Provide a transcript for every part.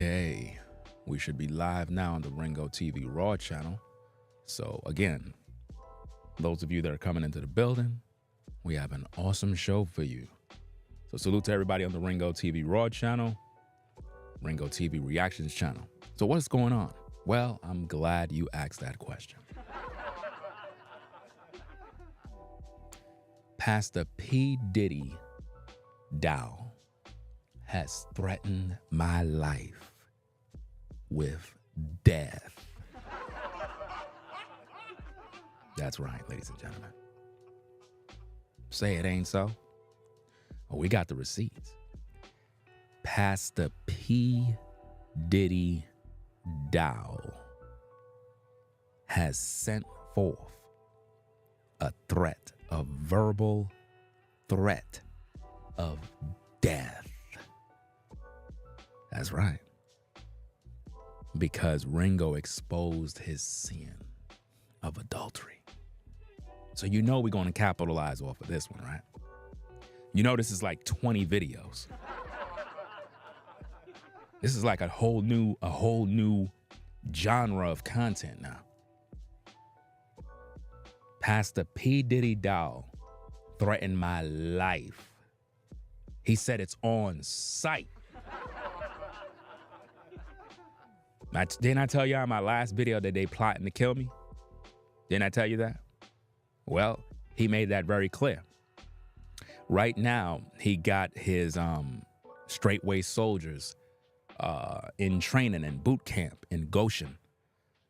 Okay, we should be live now on the Ringo TV Raw channel. So again, those of you that are coming into the building, we have an awesome show for you. So salute to everybody on the Ringo TV Raw channel, Ringo TV Reactions channel. So what's going on? Well, I'm glad you asked that question. Pastor P.Diddy Dowell has threatened my life with death. That's right, ladies and gentlemen. Say it ain't so. Oh, we got the receipts. Pastor P.Diddy Dowell has sent forth a threat, a verbal threat of death. That's right. Because Ringo exposed his sin of adultery. So you know we're going to capitalize off of this one, right? You know this is like 20 videos. This is like a whole new genre of content now. Pastor P.Diddy Dowell threatened my life. He said it's on site. Didn't I tell y'all in my last video that they plotting to kill me? Didn't I tell you that? Well, he made that very clear. Right now, he got his straightway soldiers in training in boot camp in Goshen.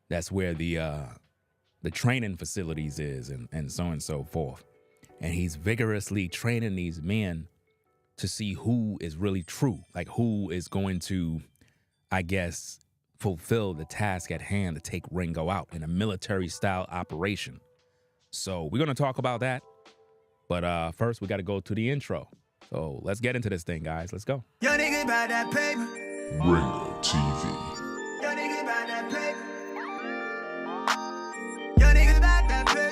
That's where the training facilities is and so on and so forth. And he's vigorously training these men to see who is really true, like who is going to, I guess, fulfill the task at hand to take Ringo out in a military-style operation. So we're going to talk about that. But first, we got to go to the intro. So let's get into this thing, guys. Let's go. Yo, nigga, about that paper. Ringo TV. Yo, nigga, about that paper. Yo, nigga, about that paper.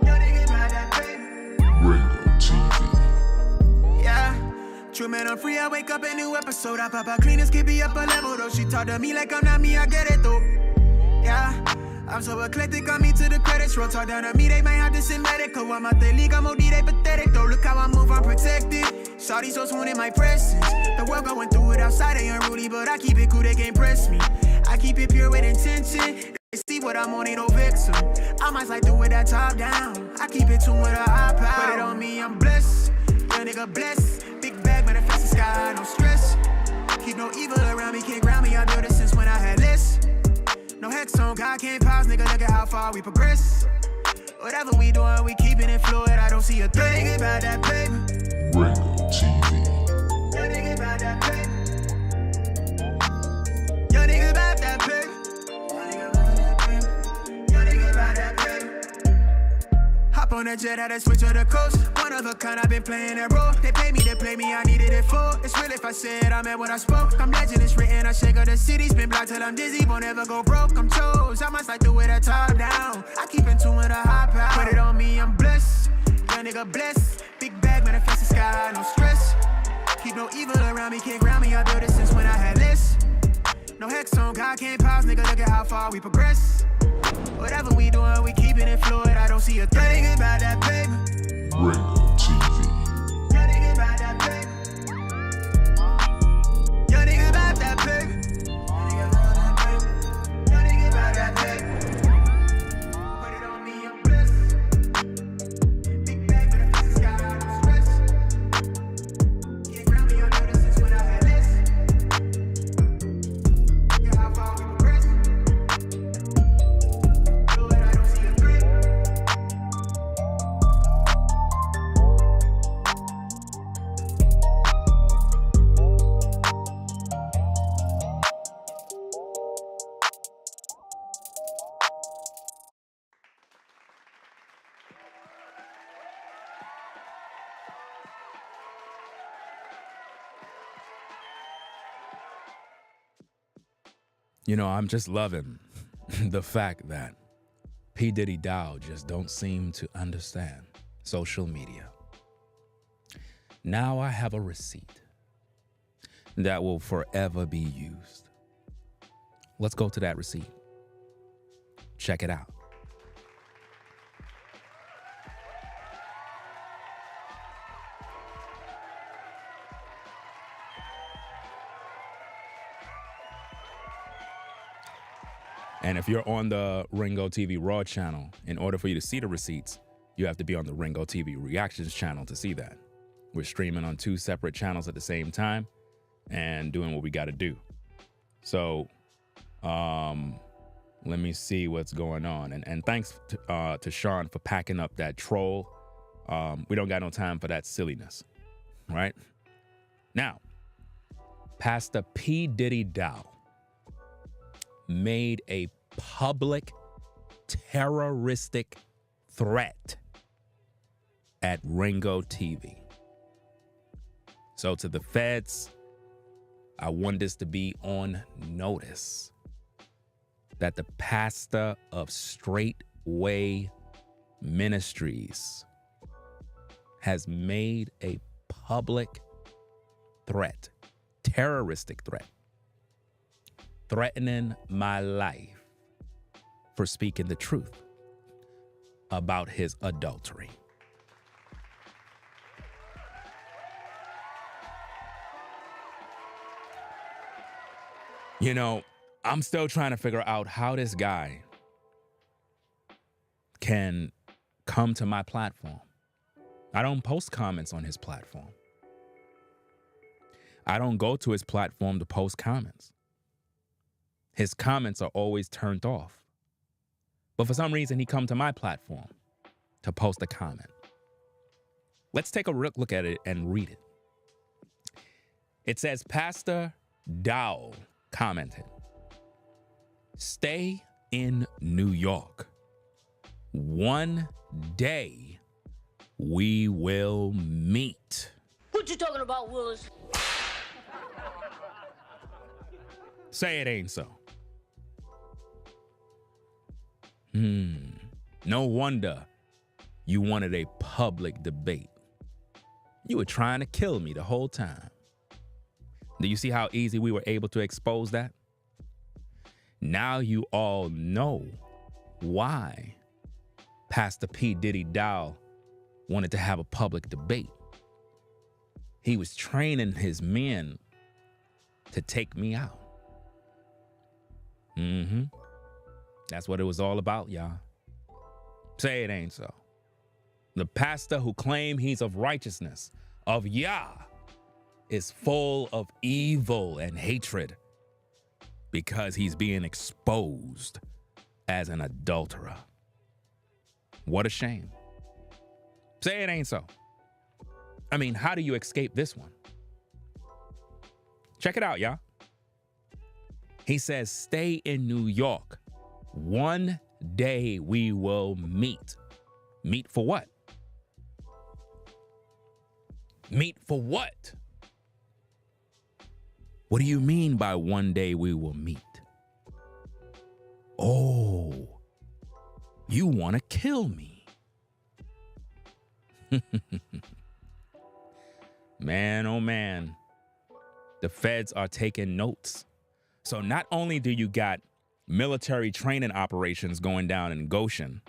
Yo, nigga, about that paper. Ringo TV. Yeah. True man, I'm free. I wake up a new episode. I pop out clean as can be up a level though. She talk to me like I'm not me. I get it though. Yeah. I'm so eclectic, on me to the credits roll. Talk down to me, they might have to send medical. I'm out the league, I'm OD, they pathetic though. Look how I move, I'm protected. Shawty so soon in my presence. The world going through it outside, they unruly, but I keep it cool, they can't press me. I keep it pure with intention. They see what I'm on, ain't no vixen. I might like do it that top down. I keep it tuned with a high power. Put it on me, I'm blessed. Young nigga blessed. Big bag, manifest the sky, no stress. Keep no evil around me, can't ground me. I built it since when I had less. No hex on, God can't pause, nigga, look at how far we progress. Whatever we doing, we keeping it fluid, I don't see a threat. Nigga, about that paper. Ringo TV. Yo, nigga, about that paper. Yo, nigga, about that paper. Yo, nigga, about that paper. Hop on that jet, had to switch to the coast. One of a kind, I've been playing that role. They play me, I needed it for. It's real if I said I meant what I spoke. I'm legend, it's written, I shake of the city. Spin block till I'm dizzy, won't ever go broke. I'm chose, I must like do it at top down. I keep in tune with a high power. Put it on me, I'm blessed. Young nigga blessed. Big bag, manifest the sky, no stress. Keep no evil around me, can't ground me. I built it since when I had less. No hex on, God can't pause, nigga, look at how far we progress. Whatever we doing, we keeping it fluid, I don't see a threat. Nigga, about that paper. Ringo TV. Yo, nigga, about that paper. Yo, nigga, about that paper. Yo, nigga, about that paper. Put it on me, I'm blessed. Big bag, but if it's sky, I don't stress. Can't ground me, I know this since when I had less. Look at how far we progress. Fluid, I don't see a threat. You know, I'm just loving the fact that P.Diddy Dowell just don't seem to understand social media. Now I have a receipt. that will forever be used. Let's go to that receipt. Check it out. And if you're on the Ringo TV Raw channel, in order for you to see the receipts, you have to be on the Ringo TV Reactions channel to see that. We're streaming on 2 separate channels at the same time and doing what we got to do. So let me see what's going on. And thanks to Sean for packing up that troll. We don't got no time for that silliness, right? Now, Pastor P.Diddy Dowell made a public terroristic threat at Ringo TV. So to the feds, I want this to be on notice that the pastor of Straightway Ministries has made a public threat, terroristic threat, threatening my life for speaking the truth about his adultery. You know, I'm still trying to figure out how this guy can come to my platform. I don't post comments on his platform. I don't go to his platform to post comments. His comments are always turned off. But for some reason, he come to my platform to post a comment. Let's take a look at it and read it. It says, Pastor Dowell commented, "Stay in New York. One day we will meet." What you talking about, Willis? Say it ain't so. No wonder you wanted a public debate. You were trying to kill me the whole time. Do you see how easy we were able to expose that? Now you all know why Pastor P.Diddy Dowell wanted to have a public debate. He was training his men to take me out. That's what it was all about, y'all. Say it ain't so. The pastor who claimed he's of righteousness, of Yah, is full of evil and hatred because he's being exposed as an adulterer. What a shame. Say it ain't so. I mean, how do you escape this one? Check it out, y'all. He says, stay in New York. One day we will meet. Meet for what? Meet for what? What do you mean by one day we will meet? Oh, you want to kill me. Man, oh man, the feds are taking notes. So not only do you got military training operations going down in Goshen,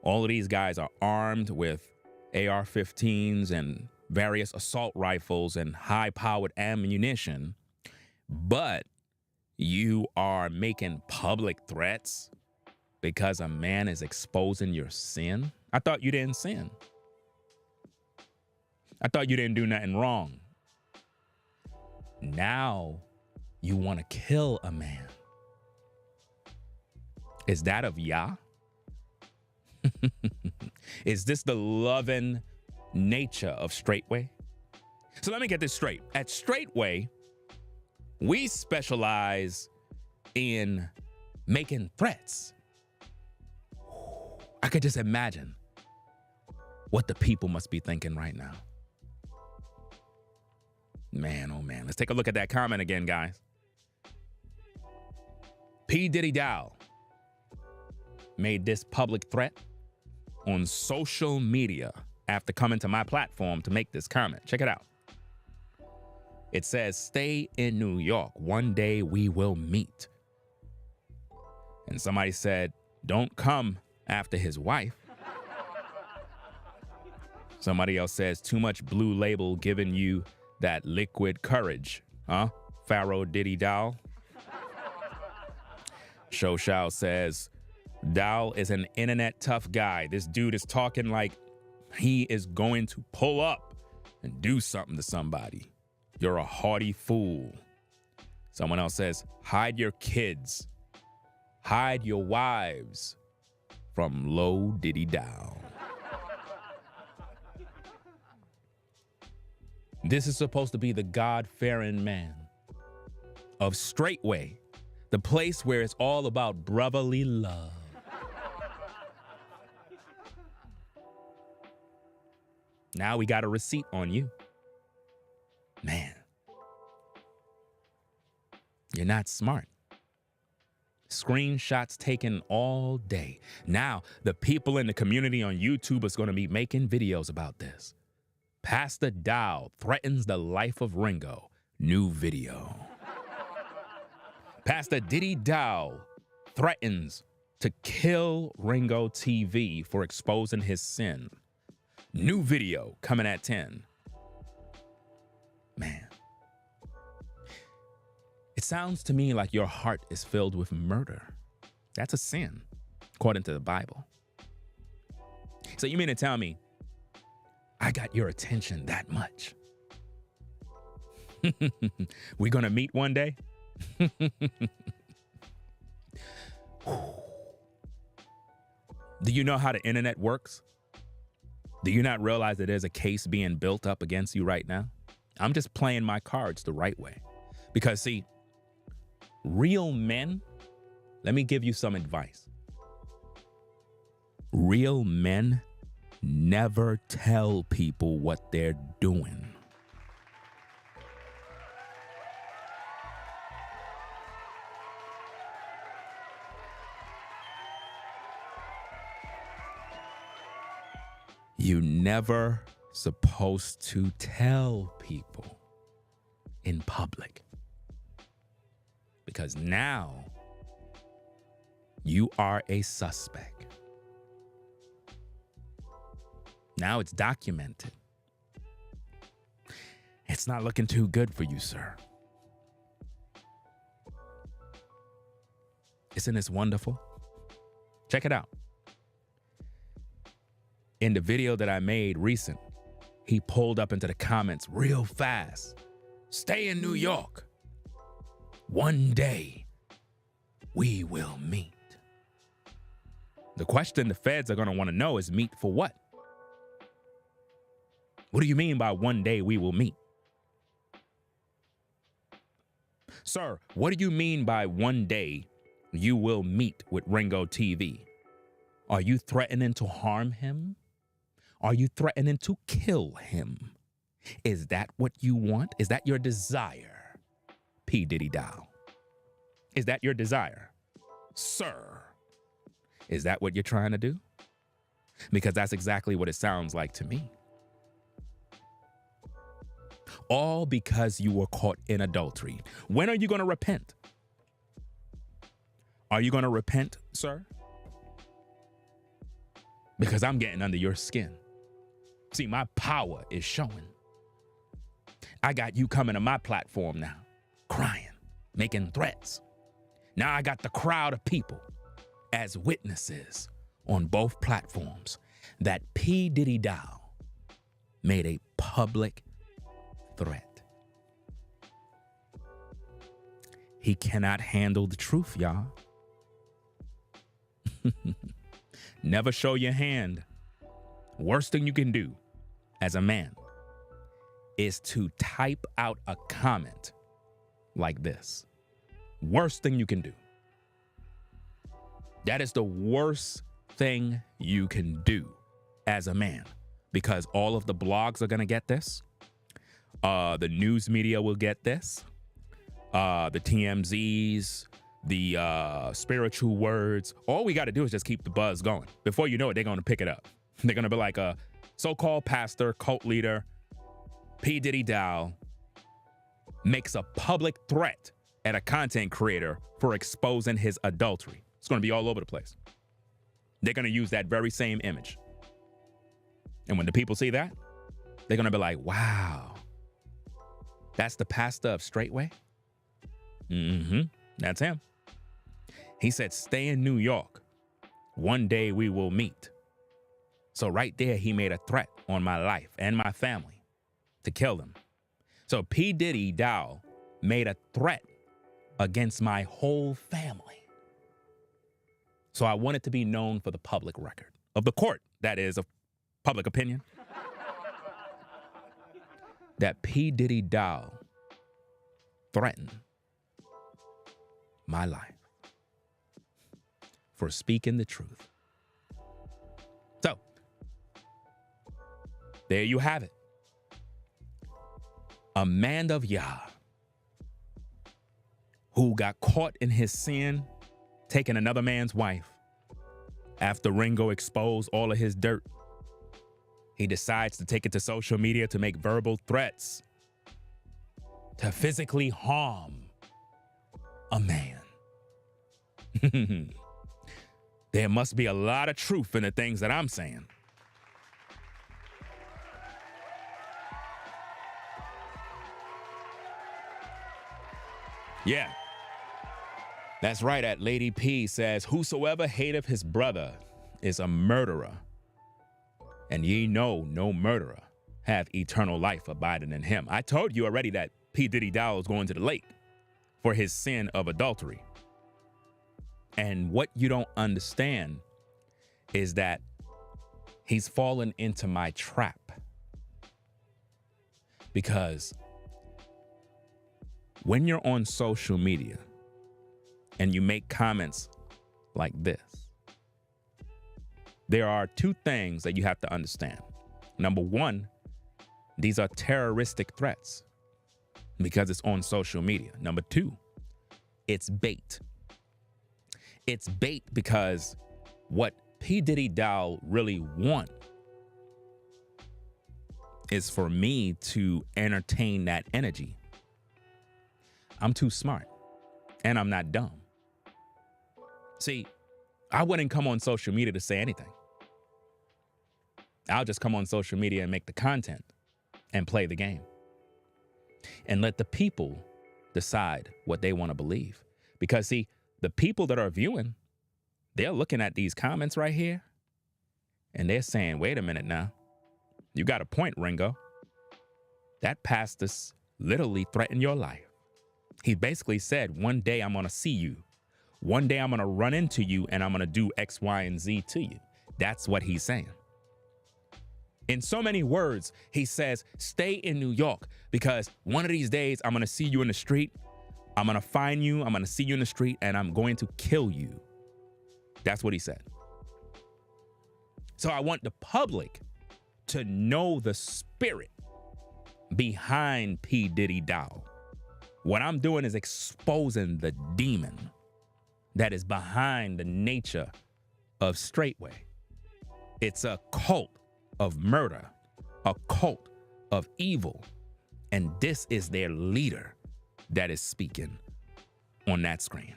all of these guys are armed with AR-15s and various assault rifles and high-powered ammunition, but you are making public threats because a man is exposing your sin? I thought you didn't sin. I thought you didn't do nothing wrong. Now you want to kill a man. Is that of Yah? Is this the loving nature of Straightway? So let me get this straight. At Straightway, we specialize in making threats. I could just imagine what the people must be thinking right now. Man, oh man. Let's take a look at that comment again, guys. P.Diddy Dowell made this public threat on social media after coming to my platform to make this comment. Check it out. It says, stay in New York. One day we will meet. And somebody said, don't come after his wife. Somebody else says, too much Blue Label giving you that liquid courage. Huh? Pharaoh Diddy Dowell. Shao says, Dowell is an internet tough guy. This dude is talking like he is going to pull up and do something to somebody. You're a haughty fool. Someone else says, hide your kids. Hide your wives from Low Diddy Dowell. This is supposed to be the God-fearing man of Straightway, the place where it's all about brotherly love. Now we got a receipt on you. Man, you're not smart. Screenshots taken all day. Now, the people in the community on YouTube is going to be making videos about this. Pastor Dowell threatens the life of Ringo. New video. Pastor Diddy Dowell threatens to kill Ringo TV for exposing his sin. New video coming at 10. Man. It sounds to me like your heart is filled with murder. That's a sin, according to the Bible. So you mean to tell me I got your attention that much? We gonna meet one day? Do you know how the internet works? Do you not realize that there's a case being built up against you right now? I'm just playing my cards the right way. Because see, real men, let me give you some advice. Real men never tell people what they're doing. You never supposed to tell people in public. Because now you are a suspect. Now it's documented. It's not looking too good for you, sir. Isn't this wonderful? Check it out. In the video that I made recent, he pulled up into the comments real fast. Stay in New York. One day, we will meet. The question the feds are going to want to know is meet for what? What do you mean by one day we will meet? Sir, what do you mean by one day you will meet with Ringo TV? Are you threatening to harm him? Are you threatening to kill him? Is that what you want? Is that your desire? P.Diddy Dowell. Is that your desire? Sir, is that what you're trying to do? Because that's exactly what it sounds like to me. All because you were caught in adultery. When are you going to repent? Are you going to repent, sir? Because I'm getting under your skin. See, my power is showing. I got you coming to my platform now, crying, making threats. Now I got the crowd of people as witnesses on both platforms that P.Diddy Dowell made a public threat. He cannot handle the truth, y'all. Never show your hand. Worst thing you can do as a man is to type out a comment like this. Worst thing you can do. That is the worst thing you can do as a man, because all of the blogs are going to get this. The news media will get this. The TMZs, the spiritual words. All we got to do is just keep the buzz going. Before you know it, they're going to pick it up. They're going to be like a so-called pastor, cult leader, P. Diddy Dowell makes a public threat at a content creator for exposing his adultery. It's going to be all over the place. They're going to use that very same image. And when the people see that, they're going to be like, wow, that's the pastor of Straightway? That's him. He said, stay in New York. One day we will meet. So right there, he made a threat on my life and my family to kill them. So P.Diddy Dowell made a threat against my whole family. So I want it to be known for the public record of the court, that is, of public opinion, that P.Diddy Dowell threatened my life for speaking the truth. So, there you have it. A man of Yah who got caught in his sin, taking another man's wife. After Ringo exposed all of his dirt, he decides to take it to social media to make verbal threats to physically harm a man. There must be a lot of truth in the things that I'm saying. Yeah. That's right. At Lady P says, whosoever hateth his brother is a murderer. And ye know no murderer hath eternal life abiding in him. I told you already that P. Diddy Dowell is going to the lake for his sin of adultery. And what you don't understand is that he's fallen into my trap. Because when you're on social media and you make comments like this, there are two things that you have to understand. Number one, these are terroristic threats because it's on social media. Number two, it's bait. It's bait because what P. Diddy Dowell really want is for me to entertain that energy. I'm too smart and I'm not dumb. See, I wouldn't come on social media to say anything. I'll just come on social media and make the content and play the game and let the people decide what they want to believe. Because see, the people that are viewing, they're looking at these comments right here and they're saying, wait a minute now, you got a point, Ringo. That pastor's literally threatened your life. He basically said, one day I'm going to see you. One day I'm going to run into you and I'm going to do X, Y, and Z to you. That's what he's saying. In so many words, he says, stay in New York because one of these days I'm going to see you in the street. I'm going to find you. I'm going to see you in the street and I'm going to kill you. That's what he said. So I want the public to know the spirit behind P. Diddy Dowell. What I'm doing is exposing the demon that is behind the nature of Straightway. It's a cult of murder, a cult of evil, and this is their leader that is speaking on that screen.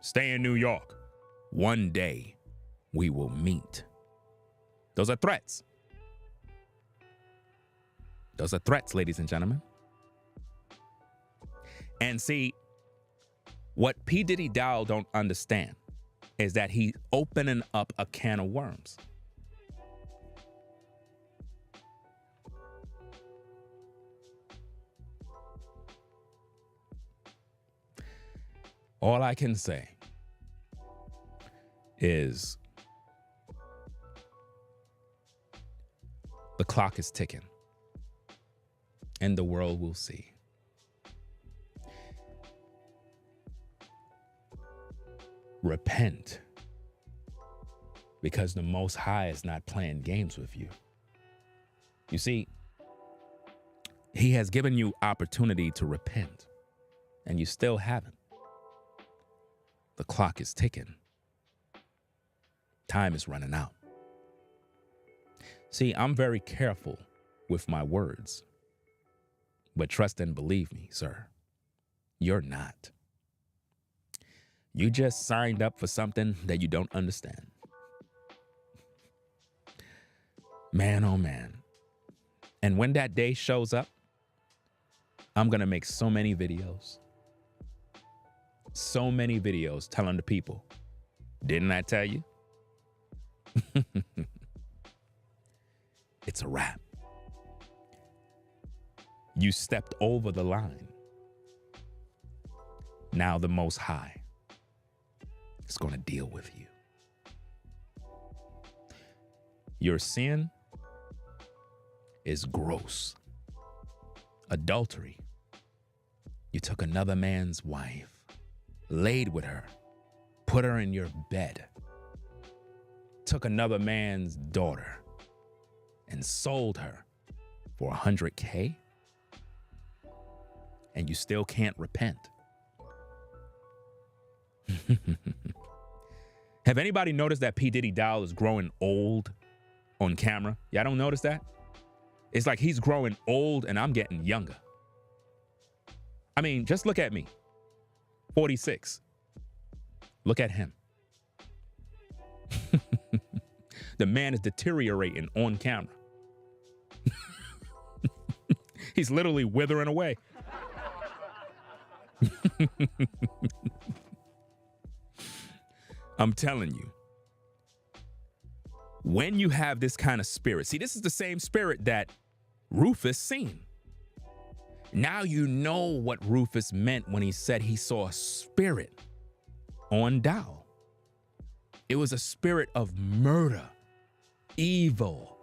Stay in New York. One day we will meet. Those are threats. Those are threats, ladies and gentlemen. And see, what P. Diddy Dowell don't understand is that he's opening up a can of worms. All I can say is the clock is ticking and the world will see. Repent, because the Most High is not playing games with you. You see, he has given you opportunity to repent, and you still haven't. The clock is ticking. Time is running out. See, I'm very careful with my words But trust and believe me, sir, you're not. You just signed up for something that you don't understand. Man, oh man. And when that day shows up, I'm going to make so many videos. So many videos telling the people, didn't I tell you? It's a wrap. You stepped over the line. Now the Most High is going to deal with you. Your sin is gross. Adultery. You took another man's wife, laid with her, put her in your bed, took another man's daughter, and sold her for $100K, and you still can't repent. Have anybody noticed that P.Diddy Dowell is growing old on camera? Y'all don't notice that? It's like he's growing old and I'm getting younger. I mean, just look at me. 46. Look at him. The man is deteriorating on camera. He's literally withering away. I'm telling you, when you have this kind of spirit, see, this is the same spirit that Rufus seen. Now you know what Rufus meant when he said he saw a spirit on Dowell. It was a spirit of murder, evil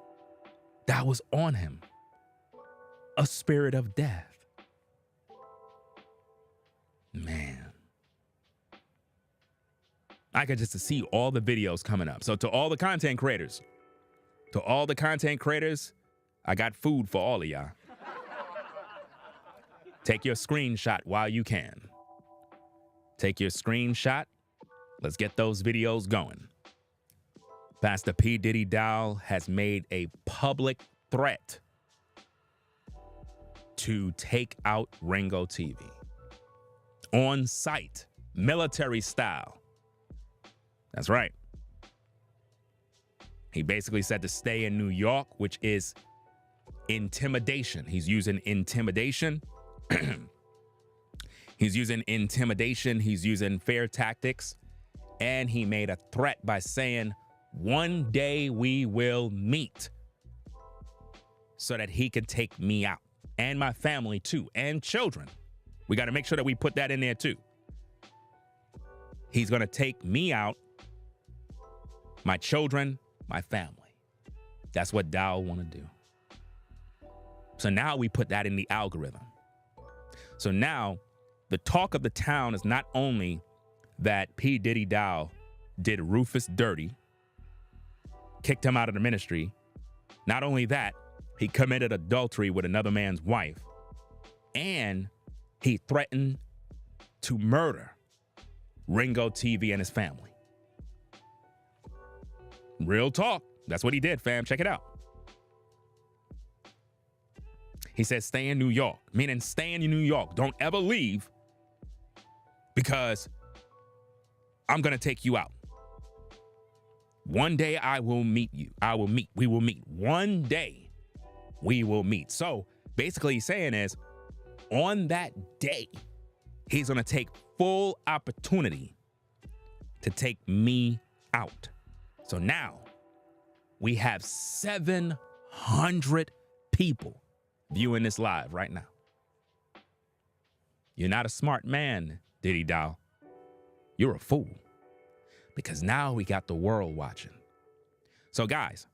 that was on him, a spirit of death. Man. I could just see all the videos coming up. So to all the content creators, I got food for all of y'all. Take your screenshot while you can. Take your screenshot. Let's get those videos going. Pastor P.Diddy Dowell has made a public threat to take out Ringo TV. On site, military style. That's right. He basically said to stay in New York, which is intimidation. He's using intimidation. He's using intimidation. He's using fear tactics. And he made a threat by saying, one day we will meet so that he could take me out and my family too, and children. We got to make sure that we put that in there too. He's going to take me out, my children, my family. That's what Dowell want to do. So now we put that in the algorithm. So now the talk of the town is not only that P. Diddy Dowell did Rufus dirty, kicked him out of the ministry. Not only that, he committed adultery with another man's wife, and he threatened to murder Ringo TV and his family. Real talk. That's what he did, fam. Check it out. He said, stay in New York, meaning stay in New York. Don't ever leave because I'm going to take you out. One day I will meet you. We will meet. One day we will meet. So basically he's saying is on that day, he's going to take full opportunity to take me out. So now we have 700 people viewing this live right now. You're not a smart man, Diddy Dowell. You're a fool. Because now we got the world watching. So guys,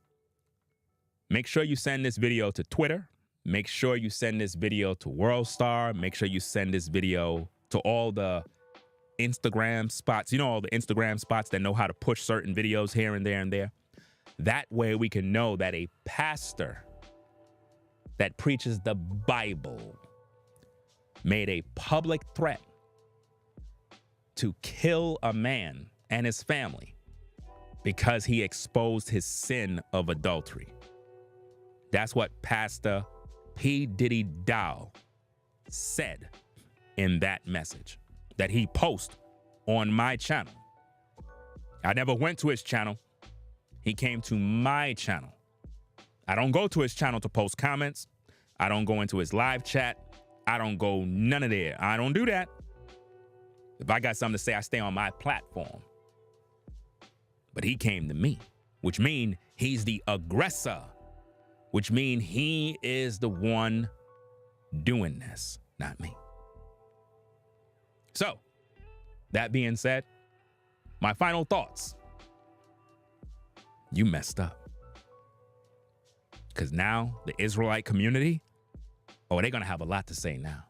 make sure you send this video to Twitter. Make sure you send this video to WorldStar. Make sure you send this video to all the Instagram spots. You know, all the Instagram spots that know how to push certain videos here and there and there. That way we can know that a pastor that preaches the Bible made a public threat to kill a man and his family because he exposed his sin of adultery. That's what Pastor P. Diddy Dowell said in that message that he posted on my channel. I never went to his channel. He came to my channel. I don't go to his channel to post comments. I don't go into his live chat. I don't go none of there. I don't do that. If I got something to say, I stay on my platform. But he came to me, which means he's the aggressor, which means he is the one doing this, not me. So, that being said, my final thoughts. You messed up. Because now the Israelite community, they're going to have a lot to say now.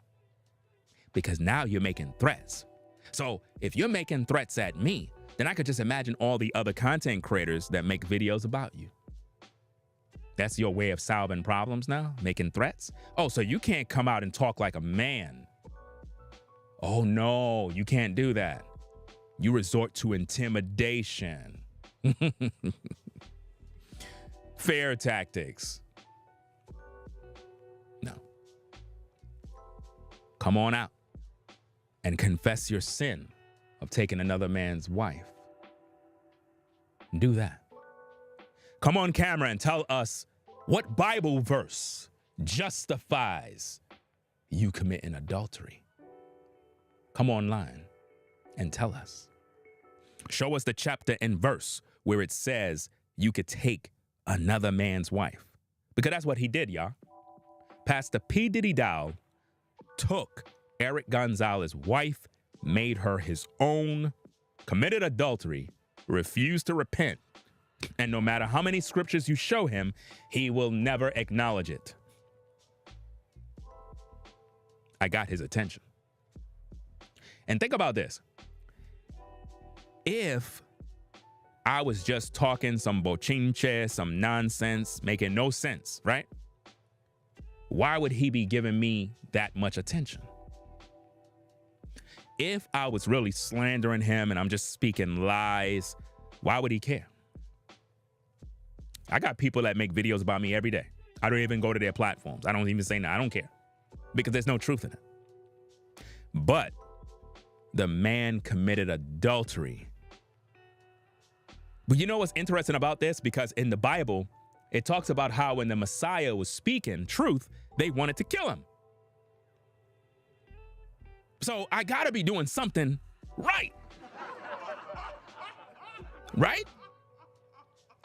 Because now you're making threats. So if you're making threats at me, then I could just imagine all the other content creators that make videos about you. That's your way of solving problems now, making threats? Oh, so you can't come out and talk like a man. Oh no, you can't do that. You resort to intimidation. Fair tactics. No. Come on out and confess your sin of taking another man's wife. Do that. Come on camera and tell us what Bible verse justifies you committing adultery. Come online and tell us. Show us the chapter and verse where it says you could take another man's wife. Because that's what he did, y'all. Pastor P.Diddy Dowell took Eric Gonzalez's wife, made her his own, committed adultery, refused to repent, and no matter how many scriptures you show him, he will never acknowledge it. I got his attention. And think about this. If I was just talking some bochinche, some nonsense, making no sense, right? Why would he be giving me that much attention? If I was really slandering him and I'm just speaking lies, why would he care? I got people that make videos about me every day. I don't even go to their platforms. I don't even say no, I don't care. Because there's no truth in it. But the man committed adultery. But you know what's interesting about this? Because in the Bible, it talks about how when the Messiah was speaking truth, they wanted to kill him. So I gotta be doing something right. Right?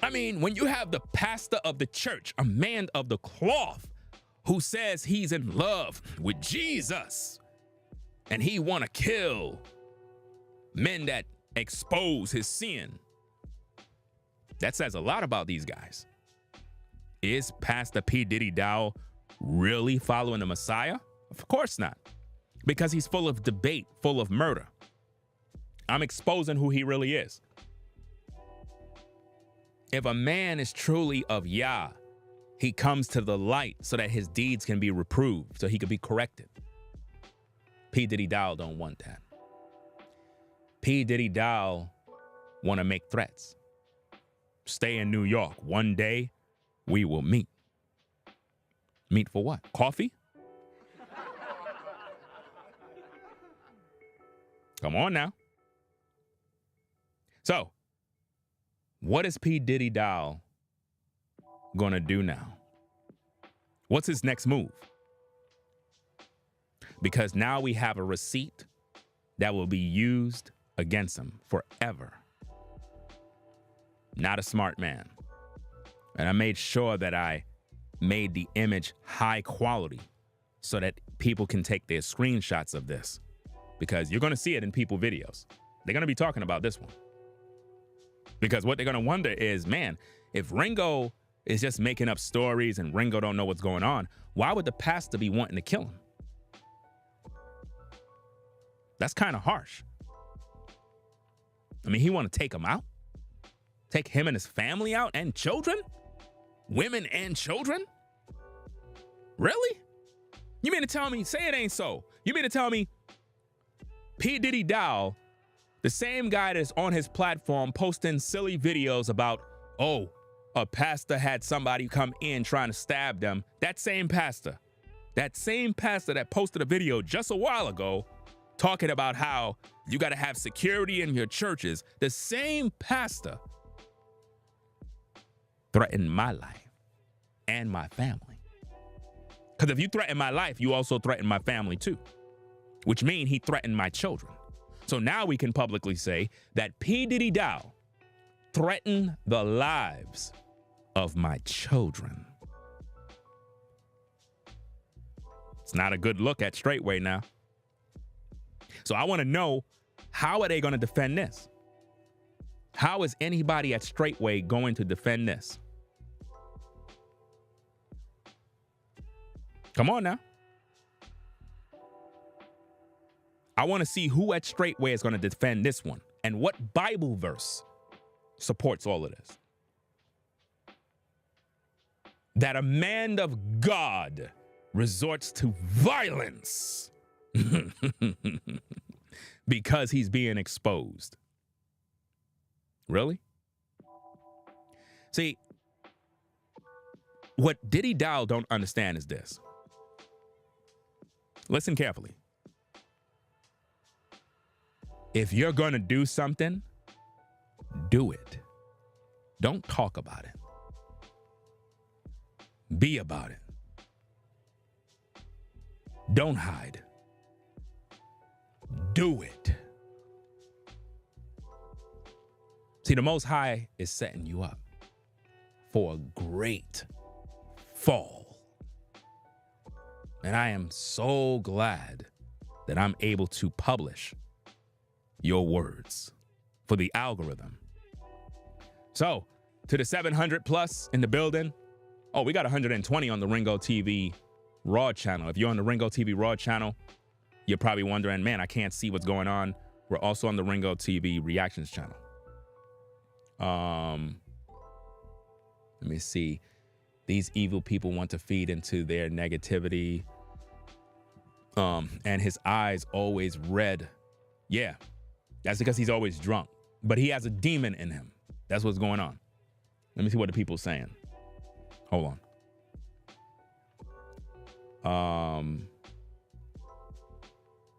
I mean, when you have the pastor of the church, a man of the cloth, who says he's in love with Jesus, and he wanna kill men that expose his sin, that says a lot about these guys. Is Pastor P.Diddy Dowell really following the Messiah? Of course not. Because he's full of debate, full of murder. I'm exposing who he really is. If a man is truly of Yah, he comes to the light so that his deeds can be reproved, so he can be corrected. P.Diddy Dowell don't want that. P.Diddy Dowell want to make threats. Stay in New York. One day, we will meet. Meet for what? Coffee? Come on now. So, what is P.Diddy Dowell gonna do now? What's his next move? Because now we have a receipt that will be used against him forever. Not a smart man. And I made sure that I made the image high quality so that people can take their screenshots of this. Because you're going to see it in people's videos. They're going to be talking about this one. Because what they're going to wonder is, man, if Ringo is just making up stories and Ringo don't know what's going on, why would the pastor be wanting to kill him? That's kind of harsh. I mean, he want to take him out? Take him and his family out and children? Women and children? Really? You mean to tell me, say it ain't so. You mean to tell me P.Diddy Dowell, the same guy that's on his platform posting silly videos about, oh, a pastor had somebody come in trying to stab them, that same pastor That same pastor that posted a video just a while ago talking about how you got to have security in your churches, the same pastor threatened my life and my family. Because if you threaten my life, you also threaten my family too, which means he threatened my children. So now we can publicly say that P.Diddy Dowell threatened the lives of my children. It's not a good look at Straightway now. So I want to know, how are they going to defend this? How is anybody at Straightway going to defend this? Come on now. I want to see who at Straightway is going to defend this one and what Bible verse supports all of this. That a man of God resorts to violence because he's being exposed. Really? See, what Diddy Dowell don't understand is this. Listen carefully. If you're going to do something, do it. Don't talk about it. Be about it. Don't hide. Do it. See, the Most High is setting you up for a great fall. And I am so glad that I'm able to publish your words for the algorithm. So, to the 700 plus in the building. Oh, we got 120 on the Ringo TV Raw channel. If you're on the Ringo TV Raw channel, you're probably wondering, man, I can't see what's going on. We're also on the Ringo TV Reactions channel. Let me see. These evil people want to feed into their negativity. And his eyes always red. Yeah, that's because he's always drunk. But he has a demon in him. That's what's going on. Let me see what the people are saying. Hold on.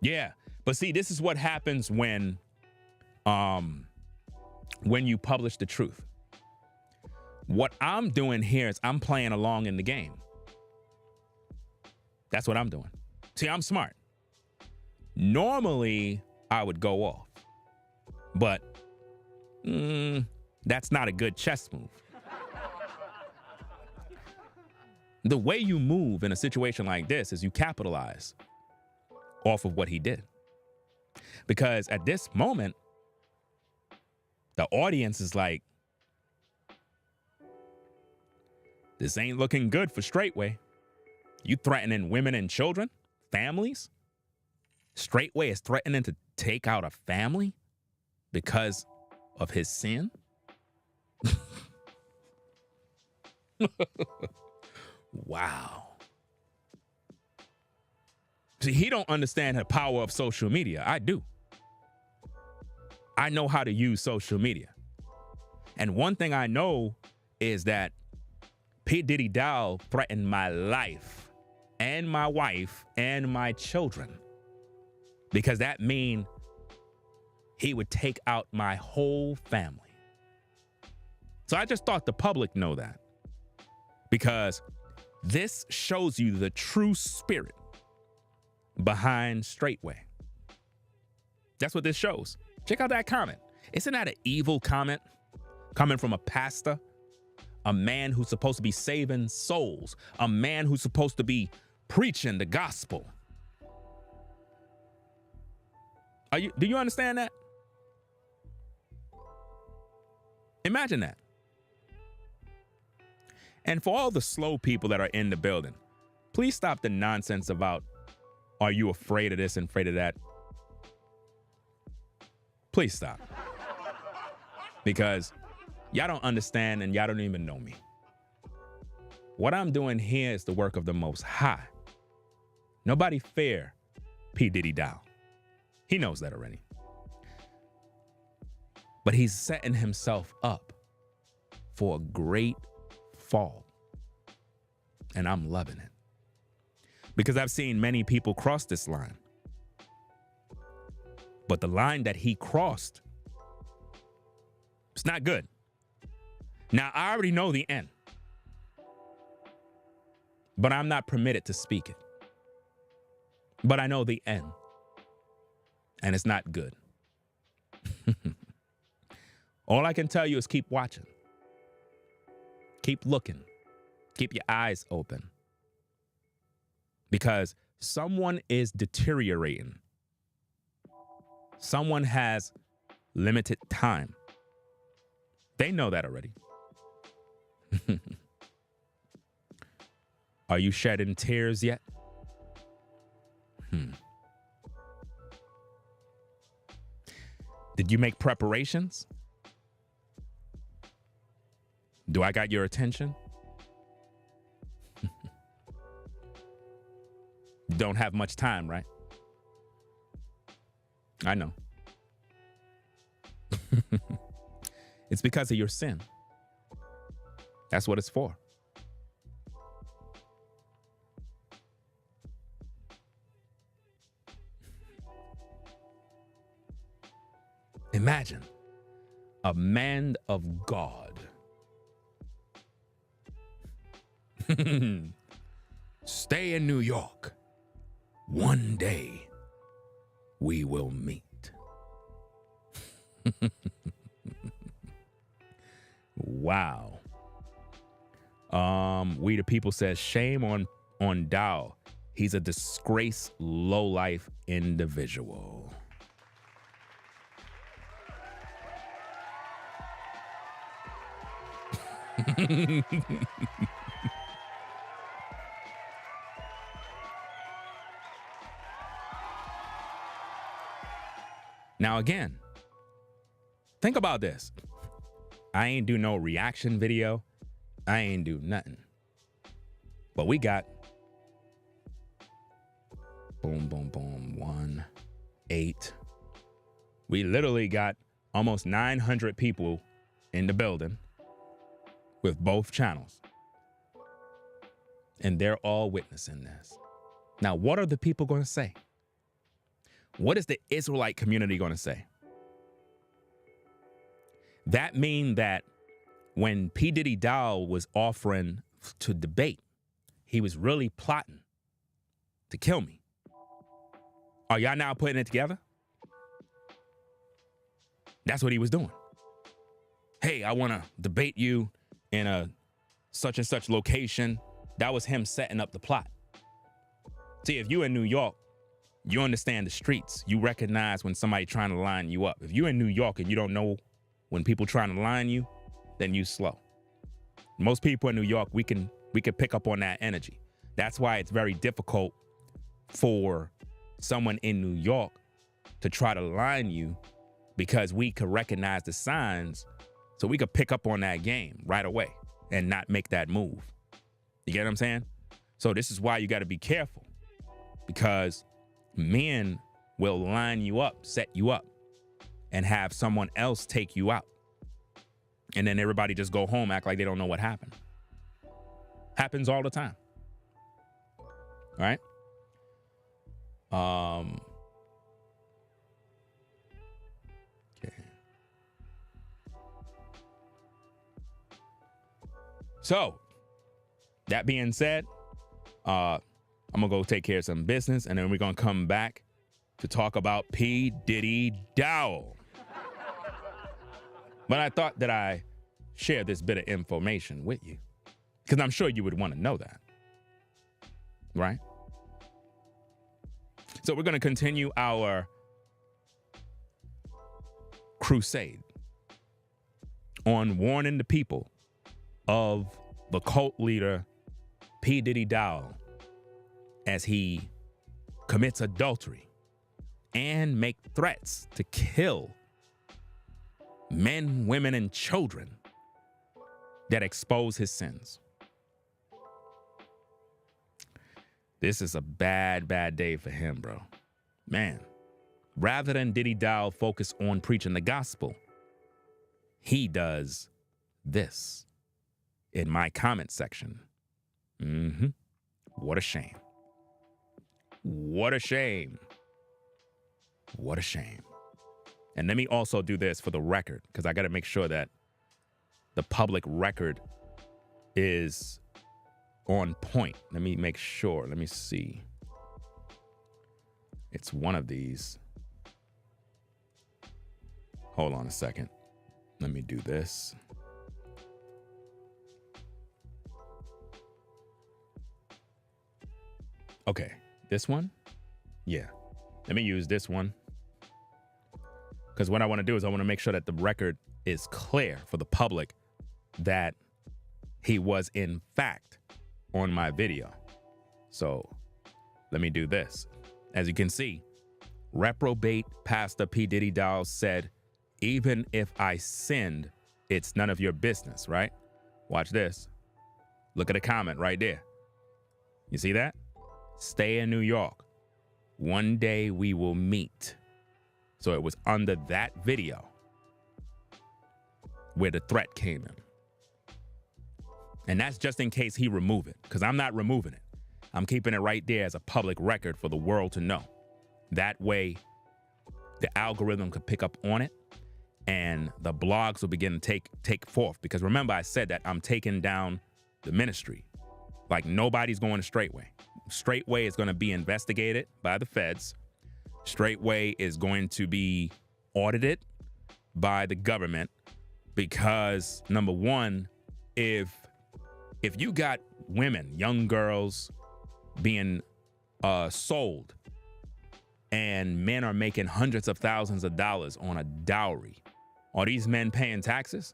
Yeah, but see, this is what happens when you publish the truth. What I'm doing here is I'm playing along in the game. That's what I'm doing. See, I'm smart. Normally, I would go off, but that's not a good chess move. The way you move in a situation like this is you capitalize off of what he did. Because at this moment, the audience is like, this ain't looking good for Straightway. You threatening women and children, families? Straightway is threatening to take out a family because of his sin? Wow. See, he don't understand the power of social media. I do. I know how to use social media. And one thing I know is that P.Diddy Dowell threatened my life and my wife and my children, because that means he would take out my whole family. So I just thought the public know that, because this shows you the true spirit behind Straightway. That's what this shows. Check out that comment. Isn't that an evil comment coming from a pastor? A man who's supposed to be saving souls. A man who's supposed to be preaching the gospel. Do you understand that? Imagine that. And for all the slow people that are in the building, please stop the nonsense about, are you afraid of this and afraid of that? Please stop. Because y'all don't understand and y'all don't even know me. What I'm doing here is the work of the Most High. Nobody fear P.Diddy Dowell. He knows that already. But he's setting himself up for a great fall. And I'm loving it. Because I've seen many people cross this line. But the line that he crossed, it's not good. Now, I already know the end, but I'm not permitted to speak it. But I know the end, and it's not good. All I can tell you is keep watching. Keep looking. Keep your eyes open. Because someone is deteriorating. Someone has limited time. They know that already. Are you shedding tears yet? Did you make preparations? Do I got your attention? You don't have much time, right? I know. It's because of your sin. That's what it's for. Imagine a man of God. Stay in New York. One day we will meet. Wow. We the people says shame on Dowell. He's a disgraced, low-life individual. Now again, think about this. I ain't do no reaction video. I ain't do nothing. But we got boom, boom, boom, 1, 8. We literally got almost 900 people in the building with both channels. And they're all witnessing this. Now, what are the people going to say? What is the Israelite community going to say? That means that when P.Diddy Dowell was offering to debate, he was really plotting to kill me. Are y'all now putting it together? That's what he was doing. Hey, I want to debate you in a such and such location. That was him setting up the plot. See, if you're in New York, you understand the streets. You recognize when somebody trying to line you up. If you're in New York and you don't know when people trying to line you, then you slow. Most people in New York, we can pick up on that energy. That's why it's very difficult for someone in New York to try to line you, because we could recognize the signs, so we could pick up on that game right away and not make that move. You get what I'm saying? So this is why you got to be careful, because men will line you up, set you up, and have someone else take you out. And then everybody just go home, act like they don't know what happened. Happens all the time. All right? Okay. So, that being said, I'm going to go take care of some business, and then we're going to come back to talk about P. Diddy Dowell. But I thought that I share this bit of information with you, because I'm sure you would want to know that, right? So we're going to continue our crusade on warning the people of the cult leader P. Diddy Dowell as he commits adultery and make threats to kill men, women, and children that expose his sins. This is a bad, bad day for him, bro. Man, rather than Diddy Dowell focus on preaching the gospel, he does this in my comment section. What a shame. What a shame. What a shame. And let me also do this for the record, because I got to make sure that the public record is on point. Let me make sure. Let me see. It's one of these. Hold on a second. Let me do this. Okay, this one? Yeah. Let me use this one. Because what I want to do is I want to make sure that the record is clear for the public that he was in fact on my video. So let me do this. As you can see, reprobate Pastor P.Diddy Dowell said, even if I sinned, it's none of your business, right? Watch this. Look at the comment right there. You see that? Stay in New York. One day we will meet. So it was under that video where the threat came in. And that's just in case he remove it, because I'm not removing it. I'm keeping it right there as a public record for the world to know. That way, the algorithm could pick up on it and the blogs will begin to take forth. Because remember, I said that I'm taking down the ministry. Like nobody's going to Straightway. Straightway is going to be investigated by the feds. Straightway is going to be audited by the government because, number one, if you got women, young girls being sold and men are making hundreds of thousands of dollars on a dowry, are these men paying taxes?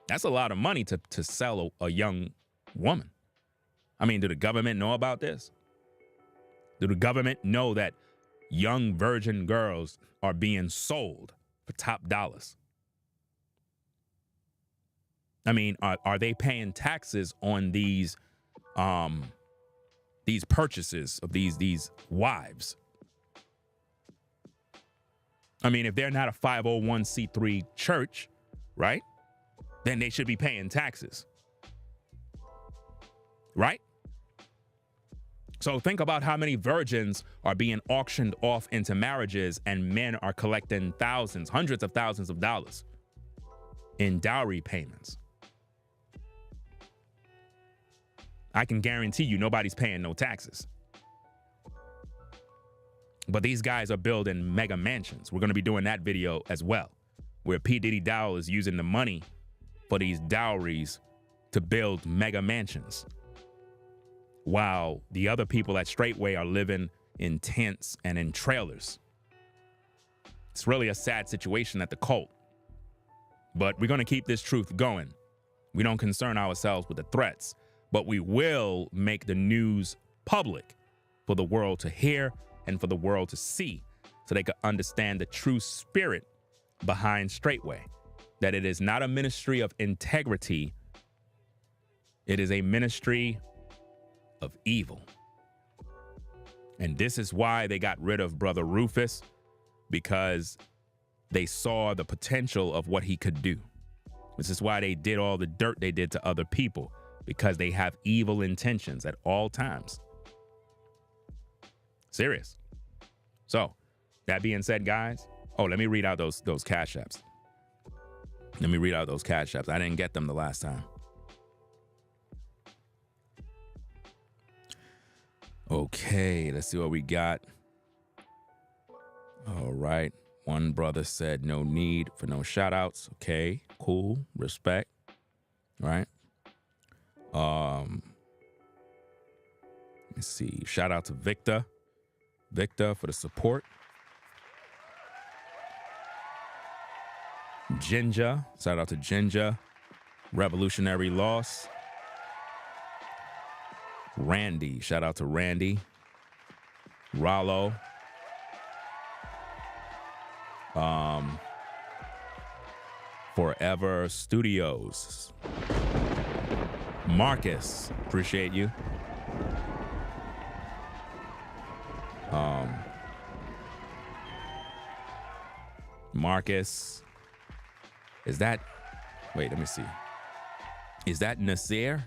That's a lot of money to sell a young woman. I mean, do the government know about this? Do the government know that young virgin girls are being sold for top dollars? I mean, are they paying taxes on these purchases of these wives? I mean, if they're not a 501c3 church, right, then they should be paying taxes, right? So think about how many virgins are being auctioned off into marriages and men are collecting thousands, hundreds of thousands of dollars in dowry payments. I can guarantee you nobody's paying no taxes. But these guys are building mega mansions. We're going to be doing that video as well, where P.Diddy Dowell is using the money for these dowries to build mega mansions, while the other people at Straightway are living in tents and in trailers. It's really a sad situation at the cult. But we're going to keep this truth going. We don't concern ourselves with the threats, but we will make the news public for the world to hear and for the world to see, so they can understand the true spirit behind Straightway, that it is not a ministry of integrity. It is a ministry of evil. And this is why they got rid of Brother Rufus, because they saw the potential of what he could do. This is why they did all the dirt they did to other people, because they have evil intentions at all times. Serious. So, that being said, guys, let me read out those cash apps. Let me read out those cash apps. I didn't get them the last time. Okay, let's see what we got. All right. One brother said no need for no shout outs. Okay, cool. Respect. All right. Let's see. Shout out to Victor for the support. Ginger. Shout out to Ginger. Revolutionary Loss. Randy. Shout out to Randy. Rollo. Forever Studios. Marcus. Appreciate you. Marcus. Is that, wait, let me see. Is that Nasir?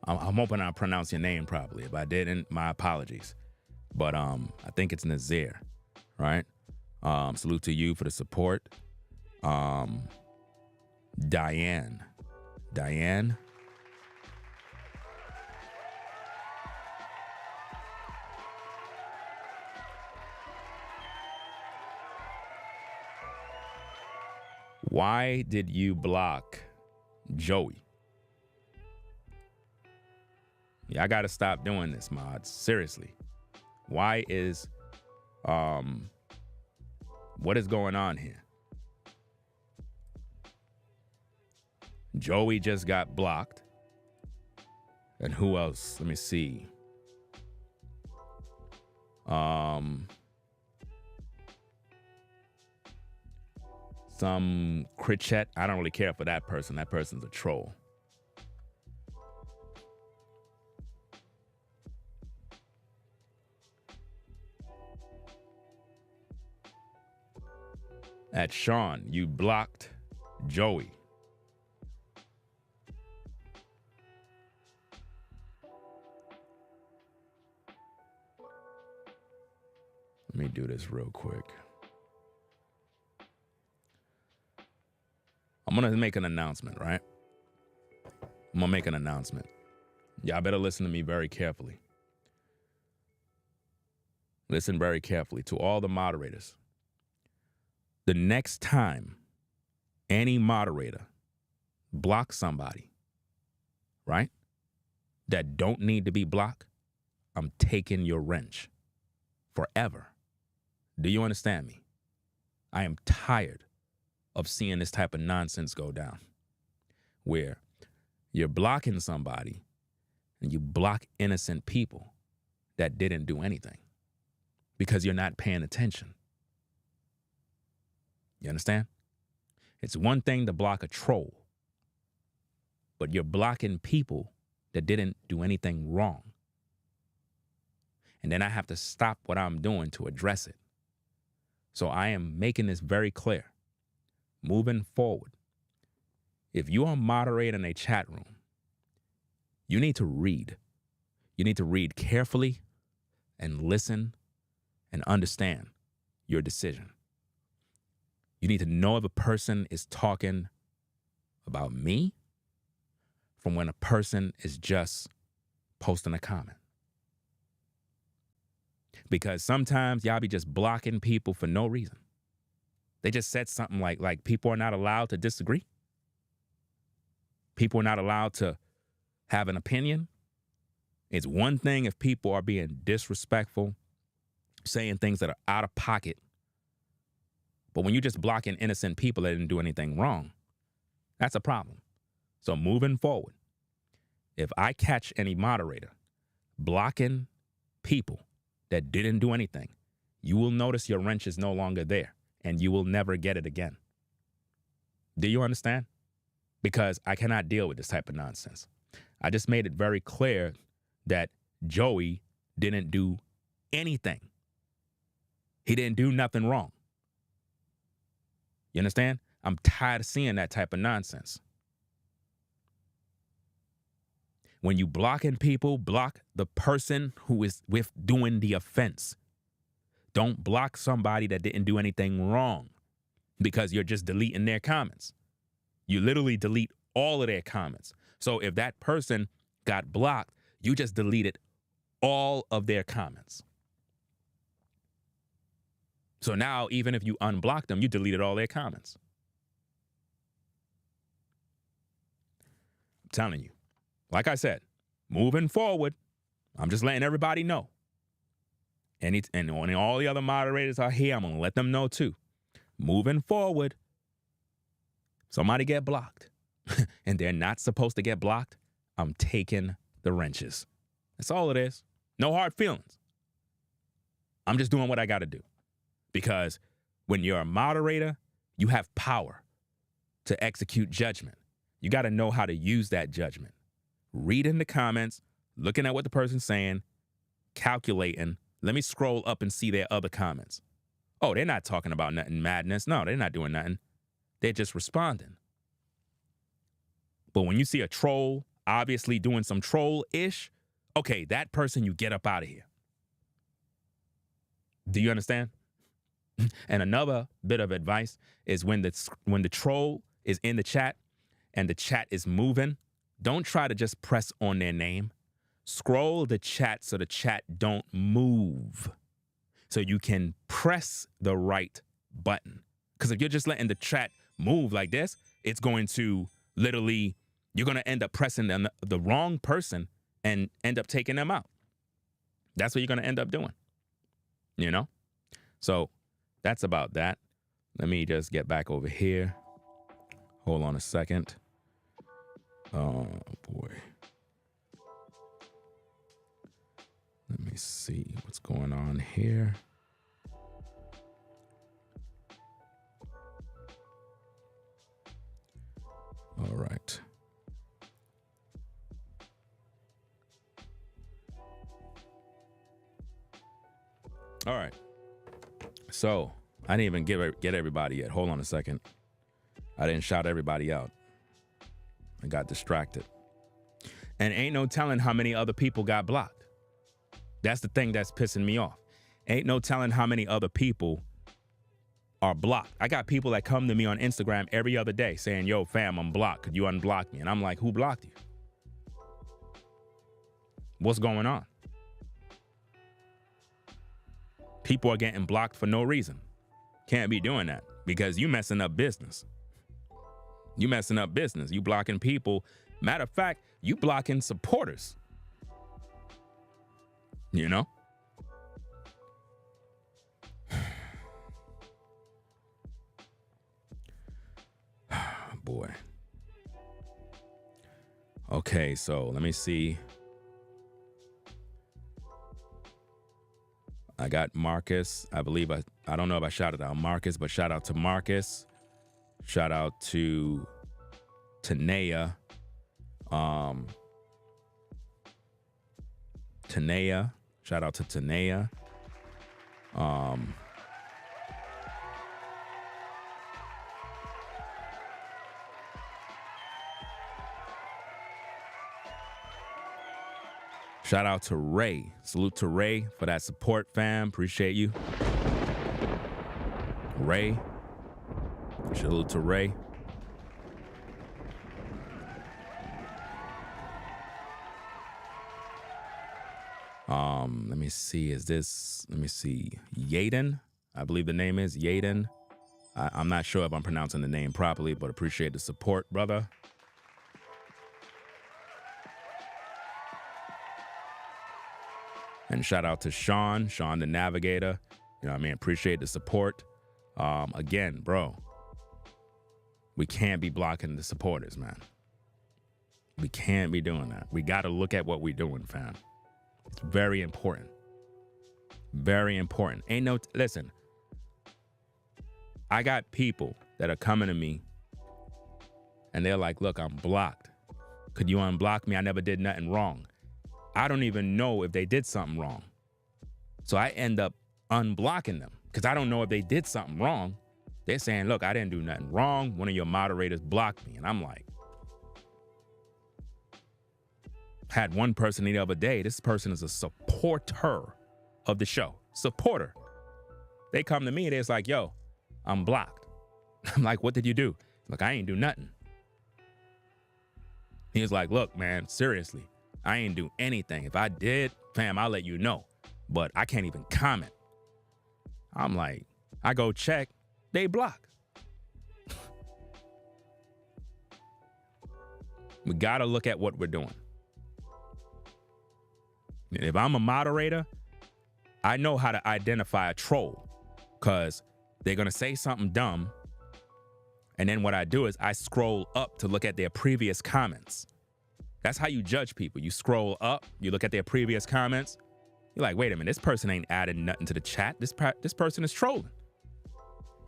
I'm hoping I pronounced your name properly. If I didn't, my apologies. But I think it's Nazir, right? Salute to you for the support. Diane. Why did you block Joey? Yeah, I gotta stop doing this, mods. Seriously. Why is what is going on here? Joey just got blocked. And who else? Let me see. Some Critchet. I don't really care for that person. That person's a troll. At Sean, you blocked Joey. Let me do this real quick. I'm going to make an announcement, right? I'm going to make an announcement. Y'all better listen to me very carefully. Listen very carefully to all the moderators. The next time any moderator blocks somebody, right, that don't need to be blocked, I'm taking your wrench forever. Do you understand me? I am tired of seeing this type of nonsense go down where you're blocking somebody and you block innocent people that didn't do anything because you're not paying attention. You understand? It's one thing to block a troll, but you're blocking people that didn't do anything wrong. And then I have to stop what I'm doing to address it. So I am making this very clear. Moving forward, if you are moderating a chat room, you need to read. You need to read carefully and listen and understand your decision. You need to know if a person is talking about me from when a person is just posting a comment. Because sometimes y'all be just blocking people for no reason. They just said something like people are not allowed to disagree. People are not allowed to have an opinion. It's one thing if people are being disrespectful, saying things that are out of pocket. But when you're just blocking innocent people that didn't do anything wrong, that's a problem. So moving forward, if I catch any moderator blocking people that didn't do anything, you will notice your wrench is no longer there and you will never get it again. Do you understand? Because I cannot deal with this type of nonsense. I just made it very clear that Joey didn't do anything. He didn't do nothing wrong. You understand? I'm tired of seeing that type of nonsense. When you blocking people, block the person who is with doing the offense. Don't block somebody that didn't do anything wrong because you're just deleting their comments. You literally delete all of their comments. So if that person got blocked, you just deleted all of their comments. So now, even if you unblock them, you deleted all their comments. I'm telling you, like I said, moving forward, I'm just letting everybody know. And when all the other moderators are here, I'm going to let them know too. Moving forward, somebody get blocked and they're not supposed to get blocked, I'm taking the wrenches. That's all it is. No hard feelings. I'm just doing what I got to do. Because when you're a moderator, you have power to execute judgment. You got to know how to use that judgment. Reading the comments, looking at what the person's saying, calculating. Let me scroll up and see their other comments. Oh, they're not talking about nothing madness. No, they're not doing nothing. They're just responding. But when you see a troll obviously doing some troll-ish, okay, that person, you get up out of here. Do you understand? And another bit of advice is when the troll is in the chat and the chat is moving, don't try to just press on their name. Scroll the chat so the chat don't move, so you can press the right button. Because if you're just letting the chat move like this, it's going to literally, you're going to end up pressing the wrong person and end up taking them out. That's what you're going to end up doing, you know? So that's about that. Let me just get back over here. Hold on a second. Oh, boy. Let me see what's going on here. All right. All right. So I didn't even get everybody yet. Hold on a second. I didn't shout everybody out. I got distracted. And ain't no telling how many other people got blocked. That's the thing that's pissing me off. Ain't no telling how many other people are blocked. I got people that come to me on Instagram every other day saying, yo, fam, I'm blocked. Could you unblock me? And I'm like, who blocked you? What's going on? People are getting blocked for no reason. Can't be doing that because you messing up business. You messing up business. You blocking people. Matter of fact, you blocking supporters. You know? Boy. Okay, so let me see. I got Marcus. I believe I don't know if I shouted out Marcus, but shout out to Marcus. Shout out to Tanea. Tanea. Shout out to Tanea. Shout out to Ray. Salute to Ray for that support, fam. Appreciate you. Ray. Salute to Ray. Let me see. Let me see. Yaden. I believe the name is Yaden. I'm not sure if I'm pronouncing the name properly, but appreciate the support, brother. And shout out to Sean the Navigator. You know what I mean? Appreciate the support. Again, bro, we can't be blocking the supporters, man. We can't be doing that. We got to look at what we're doing, fam. It's very important. Very important. Listen, I got people that are coming to me and they're like, look, I'm blocked. Could you unblock me? I never did nothing wrong. I don't even know if they did something wrong. So I end up unblocking them because I don't know if they did something wrong. They're saying, look, I didn't do nothing wrong. One of your moderators blocked me. And I'm like, had one person the other day. This person is a supporter of the show. Supporter. They come to me and it's like, yo, I'm blocked. I'm like, what did you do? Look, I ain't do nothing. He's like, look, man, seriously, I ain't do anything. If I did, fam, I'll let you know. But I can't even comment. I'm like, I go check, they block. We gotta look at what we're doing. If I'm a moderator, I know how to identify a troll because they're gonna say something dumb. And then what I do is I scroll up to look at their previous comments. That's how you judge people. You scroll up, you look at their previous comments. You're like, wait a minute, this person ain't adding nothing to the chat. This person is trolling.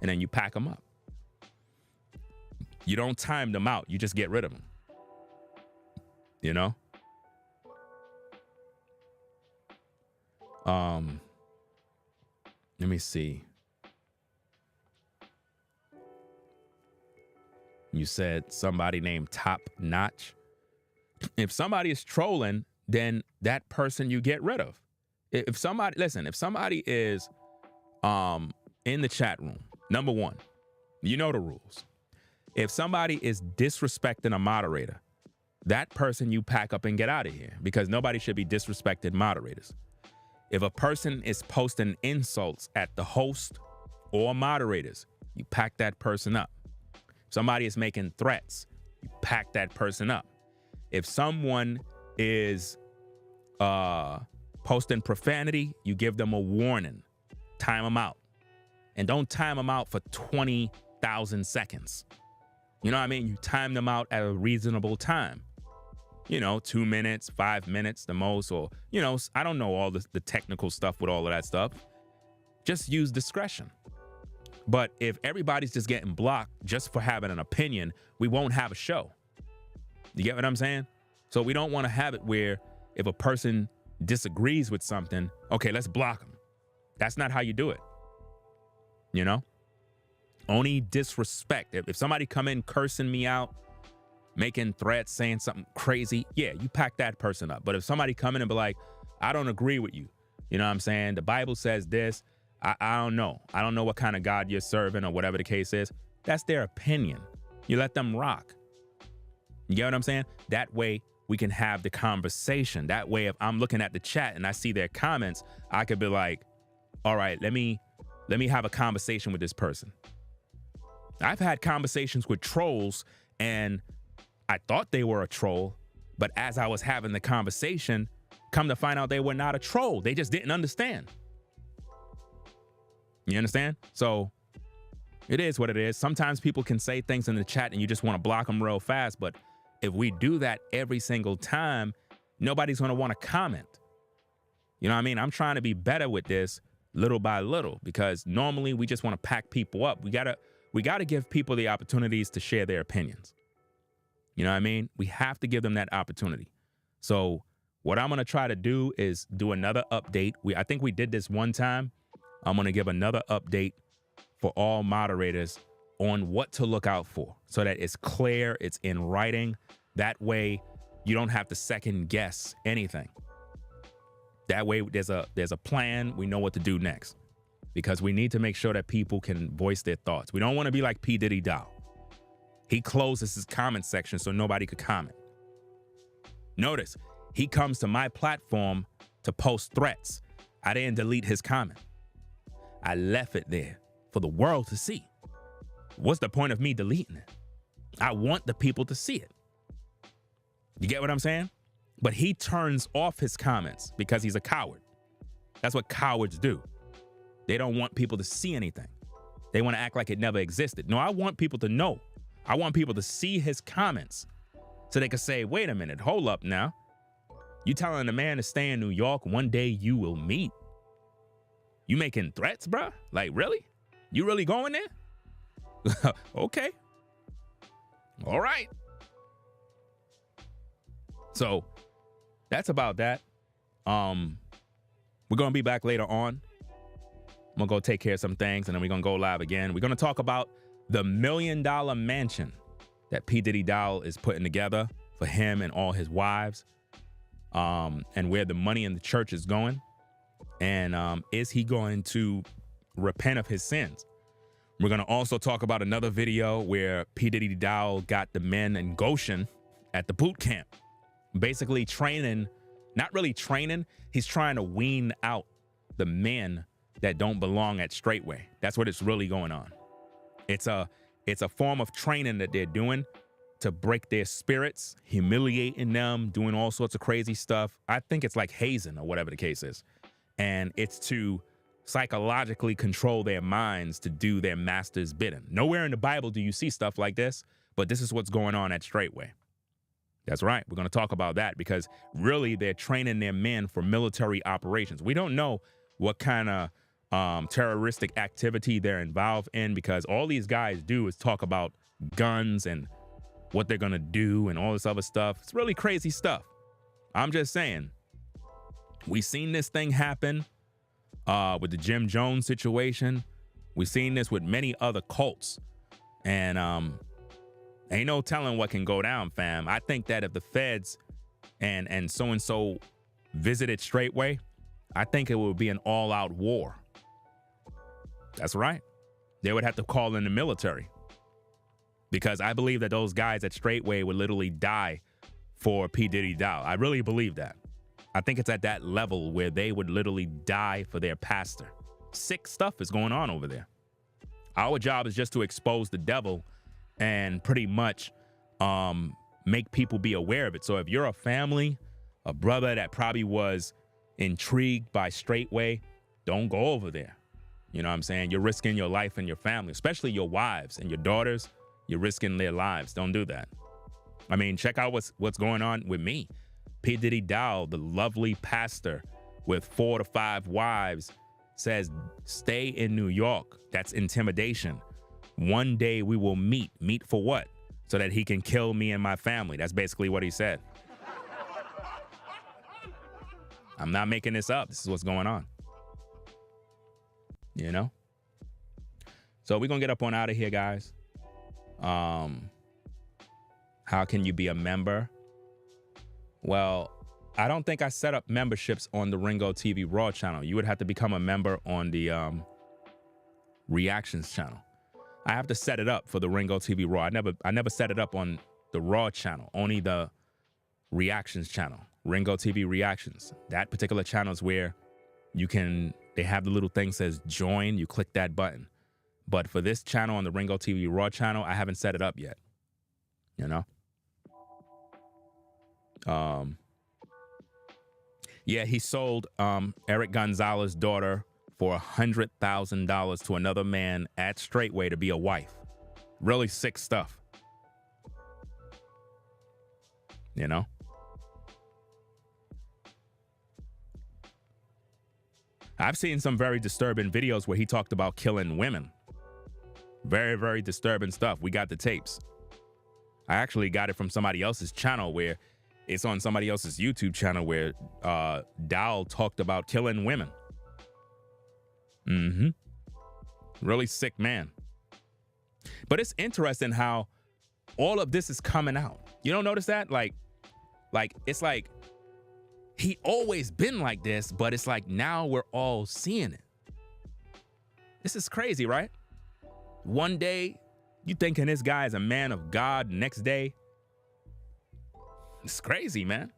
And then you pack them up. You don't time them out. You just get rid of them. You know? Let me see. You said somebody named Top Notch. If somebody is trolling, then that person you get rid of. If somebody is in the chat room, number one, you know the rules. If somebody is disrespecting a moderator, that person you pack up and get out of here, because nobody should be disrespecting moderators. If a person is posting insults at the host or moderators, you pack that person up. If somebody is making threats, you pack that person up. If someone is posting profanity, you give them a warning. Time them out. And don't time them out for 20,000 seconds. You know what I mean? You time them out at a reasonable time. 2 minutes, 5 minutes the most, or, I don't know all the technical stuff with all of that stuff. Just use discretion. But if everybody's just getting blocked just for having an opinion, we won't have a show. You get what I'm saying? So we don't want to have it where if a person disagrees with something, okay, let's block them. That's not how you do it. Only disrespect. If somebody come in cursing me out, making threats, saying something crazy, yeah, you pack that person up. But if somebody come in and be like, I don't agree with you, you know what I'm saying? The Bible says this. I don't know. I don't know what kind of God you're serving or whatever the case is. That's their opinion. You let them rock. You get what I'm saying? That way we can have the conversation. That way, if I'm looking at the chat and I see their comments, I could be like, all right, let me have a conversation with this person. I've had conversations with trolls and I thought they were a troll, but as I was having the conversation, come to find out they were not a troll. They just didn't understand. You understand? So it is what it is. Sometimes people can say things in the chat and you just want to block them real fast. But if we do that every single time, nobody's going to want to comment. You know what I mean? I'm trying to be better with this little by little, because normally we just want to pack people up. We gotta give people the opportunities to share their opinions. You know what I mean? We have to give them that opportunity. So what I'm going to try to do is do another update. I think we did this one time. I'm going to give another update for all moderators on what to look out for so that it's clear, it's in writing. That way you don't have to second guess anything. That way there's a plan. We know what to do next, because we need to make sure that people can voice their thoughts. We don't want to be like P.Diddy Dowell. He closes his comment section so nobody could comment. Notice, he comes to my platform to post threats. I didn't delete his comment. I left it there for the world to see. What's the point of me deleting it? I want the people to see it. You get what I'm saying? But he turns off his comments because he's a coward. That's what cowards do. They don't want people to see anything. They want to act like it never existed. No, I want people to know. I want people to see his comments so they can say, wait a minute, hold up now. You telling a man to stay in New York, one day you will meet? You making threats, bruh? Like, really? You really going there? Okay. All right. So that's about that. We're going to be back later on. I'm going to go take care of some things, and then we're going to go live again. We're going to talk about the $1 million mansion that P.Diddy Dowell is putting together for him and all his wives, and where the money in the church is going. And is he going to repent of his sins? We're going to also talk about another video where P.Diddy Dowell got the men in Goshen at the boot camp, basically training, not really training. He's trying to wean out the men that don't belong at Straightway. That's what it's really going on. It's a form of training that they're doing to break their spirits, humiliating them, doing all sorts of crazy stuff. I think it's like hazing or whatever the case is. And it's to psychologically control their minds to do their master's bidding. Nowhere in the Bible do you see stuff like this, but this is what's going on at Straightway. That's right. We're going to talk about that, because really they're training their men for military operations. We don't know what kind of terroristic activity they're involved in, because all these guys do is talk about guns and what they're going to do and all this other stuff. It's really crazy stuff. I'm just saying, we've seen this thing happen with the Jim Jones situation. We've seen this with many other cults, and ain't no telling what can go down, fam. I think that if the feds and so visited Straightway, I think it would be an all-out war. That's right. They would have to call in the military, because I believe that those guys at Straightway would literally die for P.Diddy Dowell. I really believe that. I think it's at that level where they would literally die for their pastor. Sick stuff is going on over there. Our job is just to expose the devil and pretty much make people be aware of it. So if you're a family, a brother that probably was intrigued by Straightway, don't go over there. You know what I'm saying? You're risking your life and your family, especially your wives and your daughters. You're risking their lives. Don't do that. I mean, check out what's going on with me. P.Diddy Dowell, the lovely pastor with 4 to 5 wives, says, stay in New York. That's intimidation. One day we will meet. Meet for what? So that he can kill me and my family. That's basically what he said. I'm not making this up. This is what's going on. You know? So we're going to get up on out of here, guys. How can you be a member? Well, I don't think I set up memberships on the Ringo TV Raw channel. You would have to become a member on the Reactions channel. I have to set it up for the Ringo TV Raw. I never set it up on the Raw channel, only the Reactions channel, Ringo TV Reactions. That particular channel is where they have the little thing says join, you click that button. But for this channel on the Ringo TV Raw channel, I haven't set it up yet, you know? Yeah, he sold Eric Gonzalez's daughter for $100,000 to another man at Straightway to be a wife. Really sick stuff. You know? I've seen some very disturbing videos where he talked about killing women. Very, very disturbing stuff. We got the tapes. I actually got it from somebody else's channel where it's on somebody else's YouTube channel where Dowell talked about killing women. Really sick man. But it's interesting how all of this is coming out. You don't notice that? Like it's like he always been like this, but it's like now we're all seeing it. This is crazy, right? One day you thinking this guy is a man of God, next day it's crazy, man.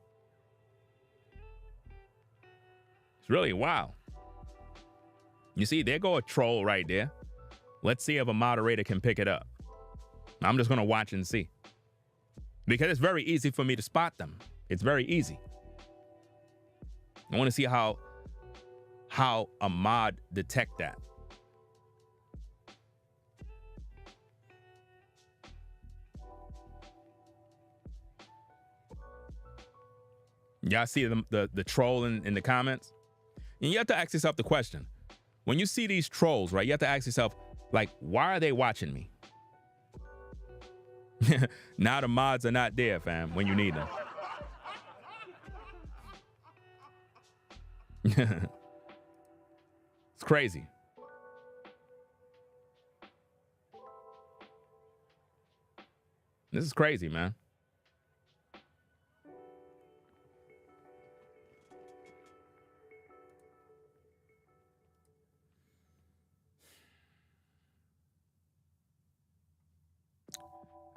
It's really wild. You see, there go a troll right there. Let's see if a moderator can pick it up. I'm just gonna watch and see. Because it's very easy for me to spot them. It's very easy. I wanna see how a mod detect that. Y'all see the troll in the comments? And you have to ask yourself the question. When you see these trolls, right, you have to ask yourself, like, why are they watching me? Now the mods are not there, fam, when you need them. It's crazy. This is crazy, man.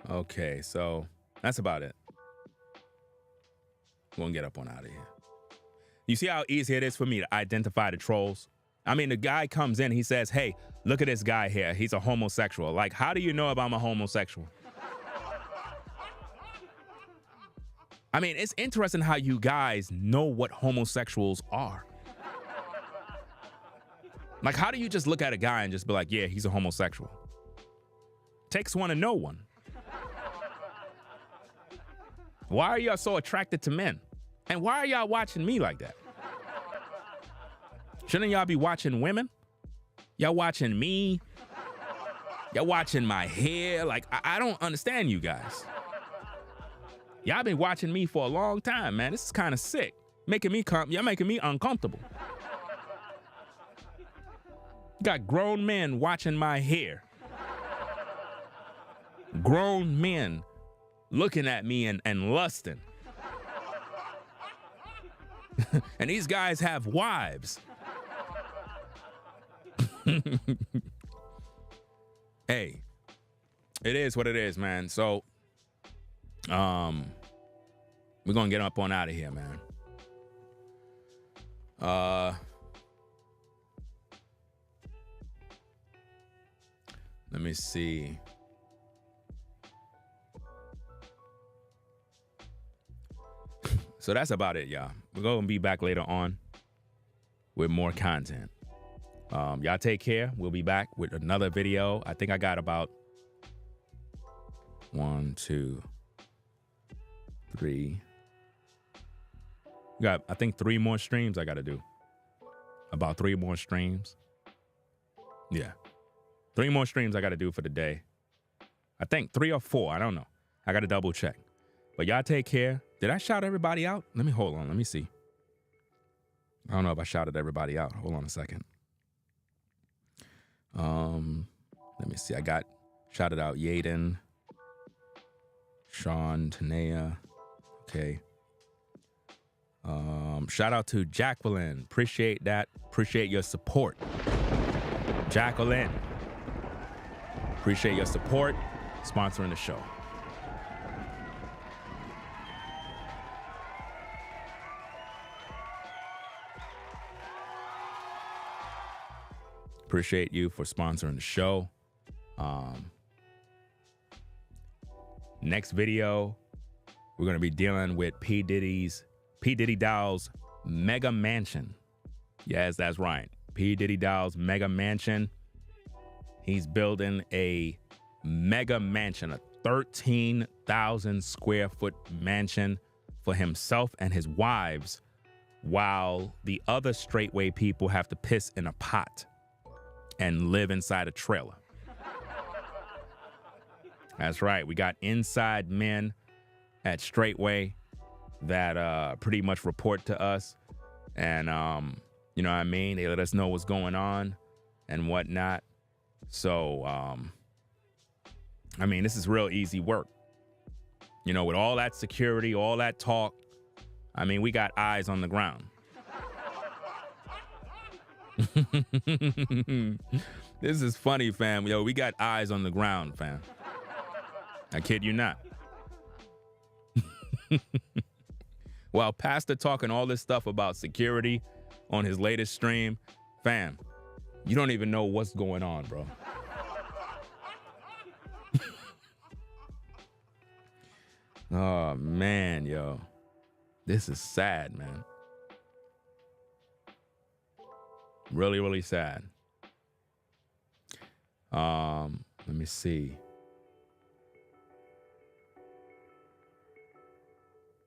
Okay, so that's about it. We'll get up on out of here. You see how easy it is for me to identify the trolls? I mean, the guy comes in, he says, hey, look at this guy here. He's a homosexual. Like, how do you know if I'm a homosexual? I mean, it's interesting how you guys know what homosexuals are. Like, how do you just look at a guy and just be like, yeah, he's a homosexual? Takes one to know one. Why are y'all so attracted to men? And why are y'all watching me like that? Shouldn't y'all be watching women? Y'all watching me? Y'all watching my hair? Like, I don't understand you guys. Y'all been watching me for a long time, man. This is kind of sick. Y'all making me uncomfortable. Got grown men watching my hair. Grown men looking at me and lusting. And these guys have wives. Hey, it is what it is, man. So, we're gonna get up on out of here, man. Let me see. So that's about it, y'all. We're gonna be back later on with more content. Y'all take care. We'll be back with another video. I think I got about 1, 2, 3. Got, I think 3 more streams I got to do. About 3 more streams. Yeah. 3 more streams I got to do for the day. I think 3 or 4. I don't know. I got to double check. But y'all take care. Did I shout everybody out? Let me hold on. Let me see. I don't know if I shouted everybody out. Hold on a second. Let me see. I got shouted out Yaden, Sean, Tanea. Okay. Shout out to Jacqueline. Appreciate that. Appreciate your support. Jacqueline. Appreciate your support. Sponsoring the show. Appreciate you for sponsoring the show. Next video, we're going to be dealing with P. Diddy Dowell's mega mansion. Yes, that's right. P. Diddy Dowell's mega mansion. He's building a mega mansion, a 13,000 square foot mansion for himself and his wives, while the other straightway people have to piss in a pot and live inside a trailer. That's right. We got inside men at Straightway that pretty much report to us. And, you know what I mean? They let us know what's going on and whatnot. So, I mean, this is real easy work. You know, with all that security, all that talk, I mean, we got eyes on the ground. This is funny, fam. Yo, we got eyes on the ground, fam. I kid you not. While Pastor talking all this stuff about security on his latest stream, fam, you don't even know what's going on, bro. Oh, man, yo. This is sad, man. Really, really sad. Let me see.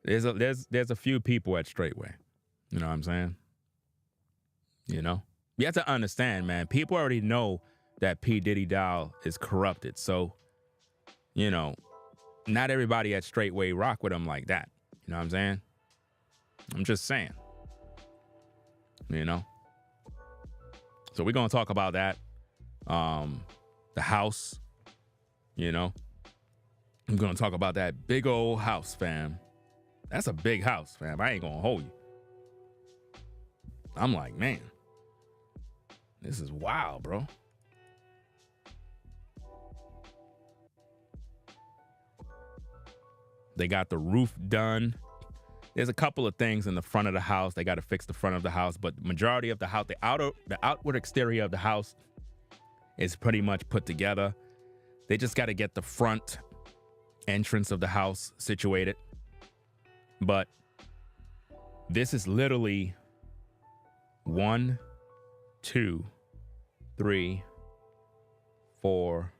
There's a few people at Straightway. You know what I'm saying? You know? You have to understand, man. People already know that P. Diddy Dowell is corrupted. So, you know, not everybody at Straightway rock with him like that. You know what I'm saying? I'm just saying. You know? So we're going to talk about that. The house, you know? I'm going to talk about that big old house, fam. That's a big house, fam. I ain't going to hold you. I'm like, man, this is wild, bro. They got the roof done. There's a couple of things in the front of the house. They got to fix the front of the house, but the majority of the house, the outward exterior of the house is pretty much put together. They just got to get the front entrance of the house situated. But this is literally 1, 2, 3, 4,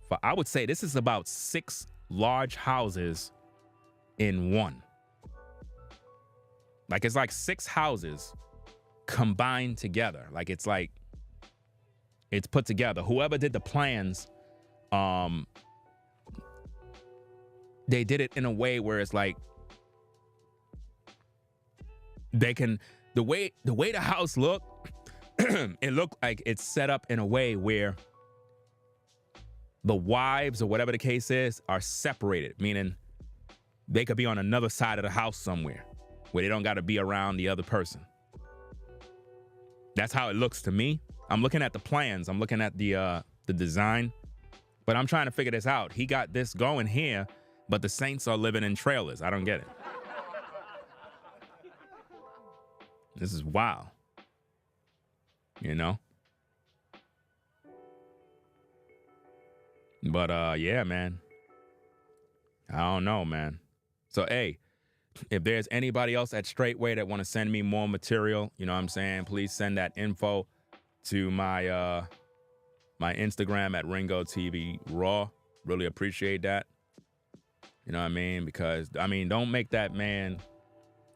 5. I would say this is about 6 large houses in one. Like, it's like 6 houses combined together. Like, it's put together. Whoever did the plans, they did it in a way where it's like they can, the way the house looked, it looked like it's set up in a way where the wives or whatever the case is are separated, meaning they could be on another side of the house somewhere. where they don't got to be around the other person. That's how it looks to me. I'm looking at the plans. I'm looking at the design, but I'm trying to figure this out. He got this going here, but the Saints are living in trailers. I don't get it. This is wild. You know? But yeah, man. I don't know, man. So, hey, if there's anybody else at Straightway that want to send me more material, you know what I'm saying? Please send that info to my my Instagram at Ringo TV Raw. Really appreciate that. You know what I mean? Because, I mean, don't make that man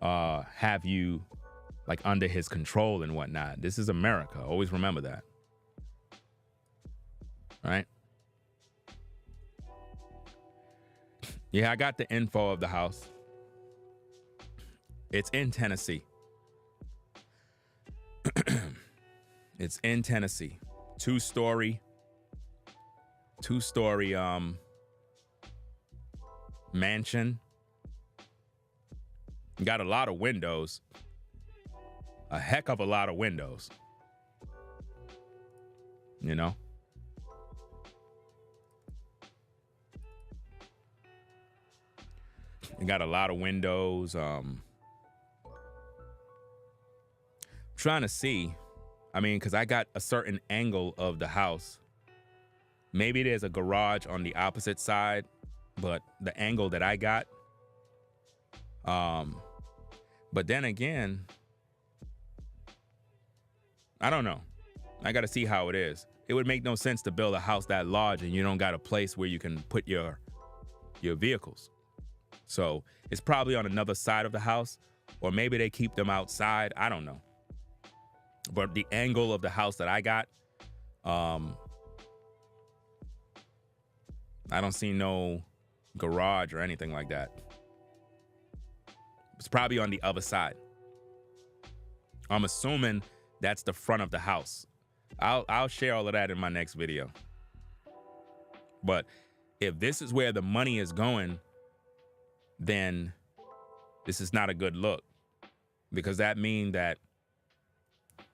have you like under his control and whatnot. This is America. Always remember that. All right? Yeah, I got the info of the house. It's in Tennessee. It's in Tennessee. Two-story mansion. Got a lot of windows. A heck of a lot of windows. You know? It got a lot of windows. Trying to see. I mean, because I got a certain angle of the house. Maybe there's a garage on the opposite side, but the angle that I got. But then again, I don't know. I got to see how it is. It would make no sense to build a house that large and you don't got a place where you can put your vehicles. So it's probably on another side of the house, or maybe they keep them outside. I don't know. But the angle of the house that I got, I don't see no garage or anything like that. It's probably on the other side. I'm assuming that's the front of the house. I'll share all of that in my next video. But if this is where the money is going, then this is not a good look, because that means that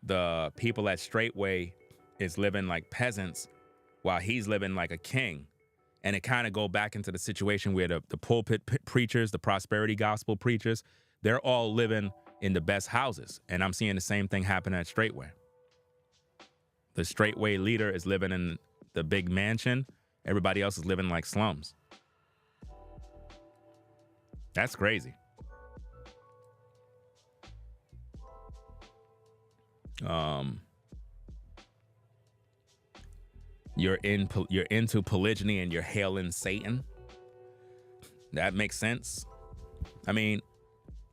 the people at Straightway is living like peasants while he's living like a king. And it kind of go back into the situation where the pulpit preachers, the prosperity gospel preachers, they're all living in the best houses. And I'm seeing the same thing happen at Straightway. The Straightway leader is living in the big mansion. Everybody else is living like slums. That's crazy. You're into polygyny and you're hailing Satan. That makes sense. I mean,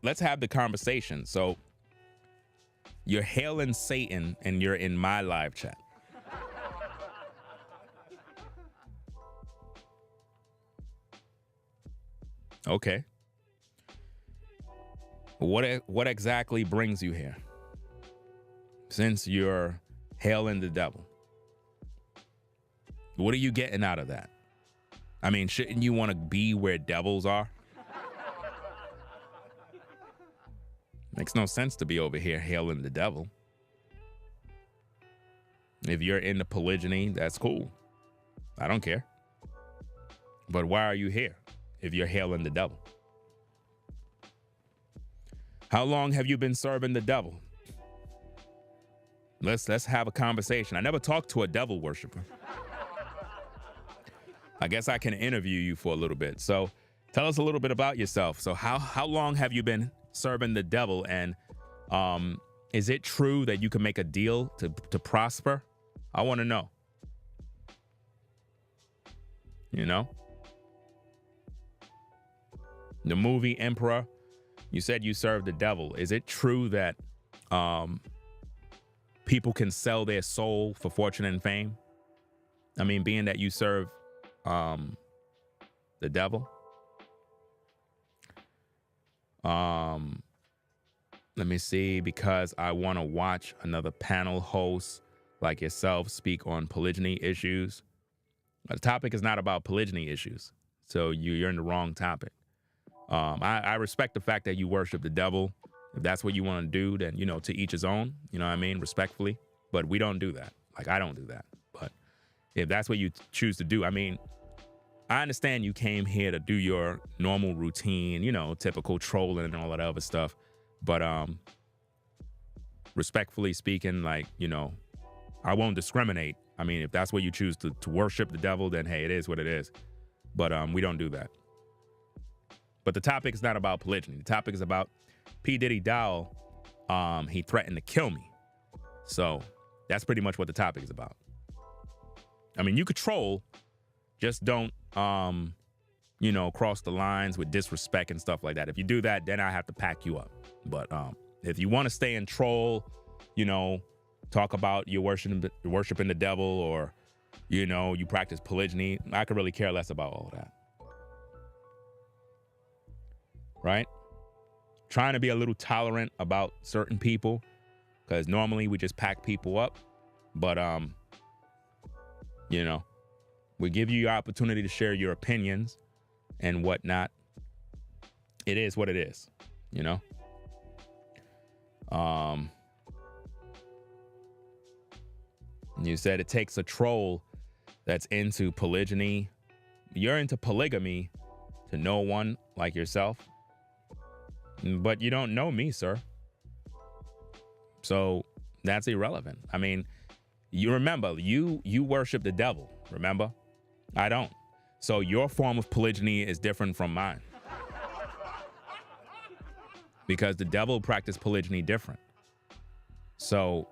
let's have the conversation. So you're hailing Satan and you're in my live chat. Okay. What exactly brings you here? Since you're hailing the devil. What are you getting out of that? I mean, shouldn't you want to be where devils are? Makes no sense to be over here hailing the devil. If you're into polygyny, that's cool. I don't care. But why are you here if you're hailing the devil? How long have you been serving the devil? Let's have a conversation. I never talked to a devil worshiper. I guess I can interview you for a little bit. So tell us a little bit about yourself. So how long have you been serving the devil? And is it true that you can make a deal to prosper? I want to know. You know? The movie Emperor, you said you served the devil. Is it true that people can sell their soul for fortune and fame? I mean, being that you serve the devil. Let me see, because I want to watch another panel host like yourself speak on polygyny issues. The topic is not about polygyny issues, so you're in the wrong topic. I respect the fact that you worship the devil. If that's what you want to do, then, you know, to each his own, you know what I mean? Respectfully. But we don't do that. Like, I don't do that. But if that's what you choose to do, I mean, I understand you came here to do your normal routine, you know, typical trolling and all that other stuff. But respectfully speaking, like, you know, I won't discriminate. I mean, if that's what you choose to worship the devil, then hey, it is what it is. But we don't do that. But the topic is not about polygyny. The topic is about P.Diddy Dowell. He threatened to kill me. So that's pretty much what the topic is about. I mean, you could troll, just don't, you know, cross the lines with disrespect and stuff like that. If you do that, then I have to pack you up. But if you want to stay and troll, you know, talk about you're worshiping the devil, or, you know, you practice polygyny, I could really care less about all that. Right? Trying to be a little tolerant about certain people, because normally we just pack people up. But, you know, we give you your opportunity to share your opinions and whatnot. It is what it is, you know? You said it takes a troll that's into polygyny. You're into polygamy to know one like yourself. But you don't know me, sir. So that's irrelevant. I mean, you remember, you worship the devil, remember? I don't. So your form of polygyny is different from mine. Because the devil practiced polygyny different. So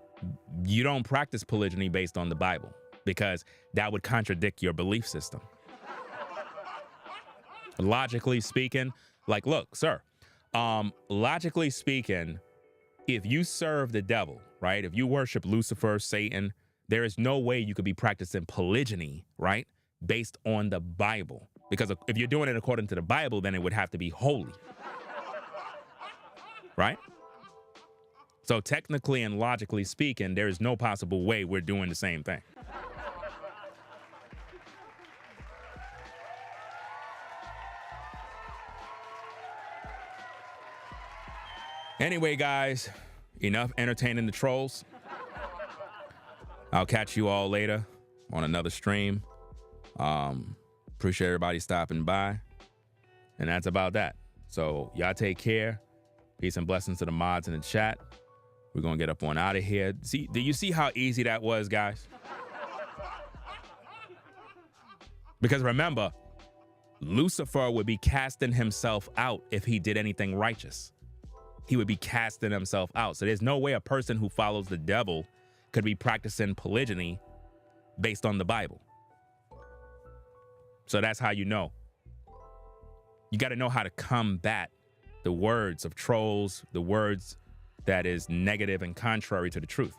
you don't practice polygyny based on the Bible, because that would contradict your belief system. Logically speaking, like, look, sir, logically speaking, if you serve the devil, right? If you worship Lucifer, Satan, there is no way you could be practicing polygyny, right? Based on the Bible. Because if you're doing it according to the Bible, then it would have to be holy. Right? So technically and logically speaking, there is no possible way we're doing the same thing. Anyway, guys, enough entertaining the trolls. I'll catch you all later on another stream. Appreciate everybody stopping by. And that's about that. So y'all take care. Peace and blessings to the mods in the chat. We're going to get up on out of here. See, do you see how easy that was, guys? Because remember, Lucifer would be casting himself out if he did anything righteous. He would be casting himself out. So there's no way a person who follows the devil could be practicing polygyny based on the Bible. So that's how you know. You got to know how to combat the words of trolls, the words that is negative and contrary to the truth.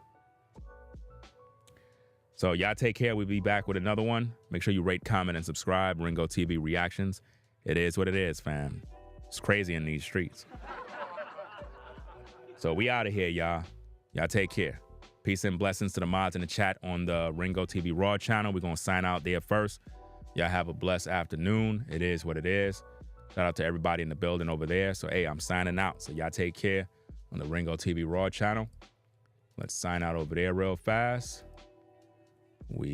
So y'all take care. We'll be back with another one. Make sure you rate, comment, and subscribe. Ringo TV Reactions. It is what it is, fam. It's crazy in these streets. So we out of here, y'all. Y'all take care. Peace and blessings to the mods in the chat on the Ringo TV Raw channel. We're going to sign out there first. Y'all have a blessed afternoon. It is what it is. Shout out to everybody in the building over there. So, hey, I'm signing out. So y'all take care on the Ringo TV Raw channel. Let's sign out over there real fast. We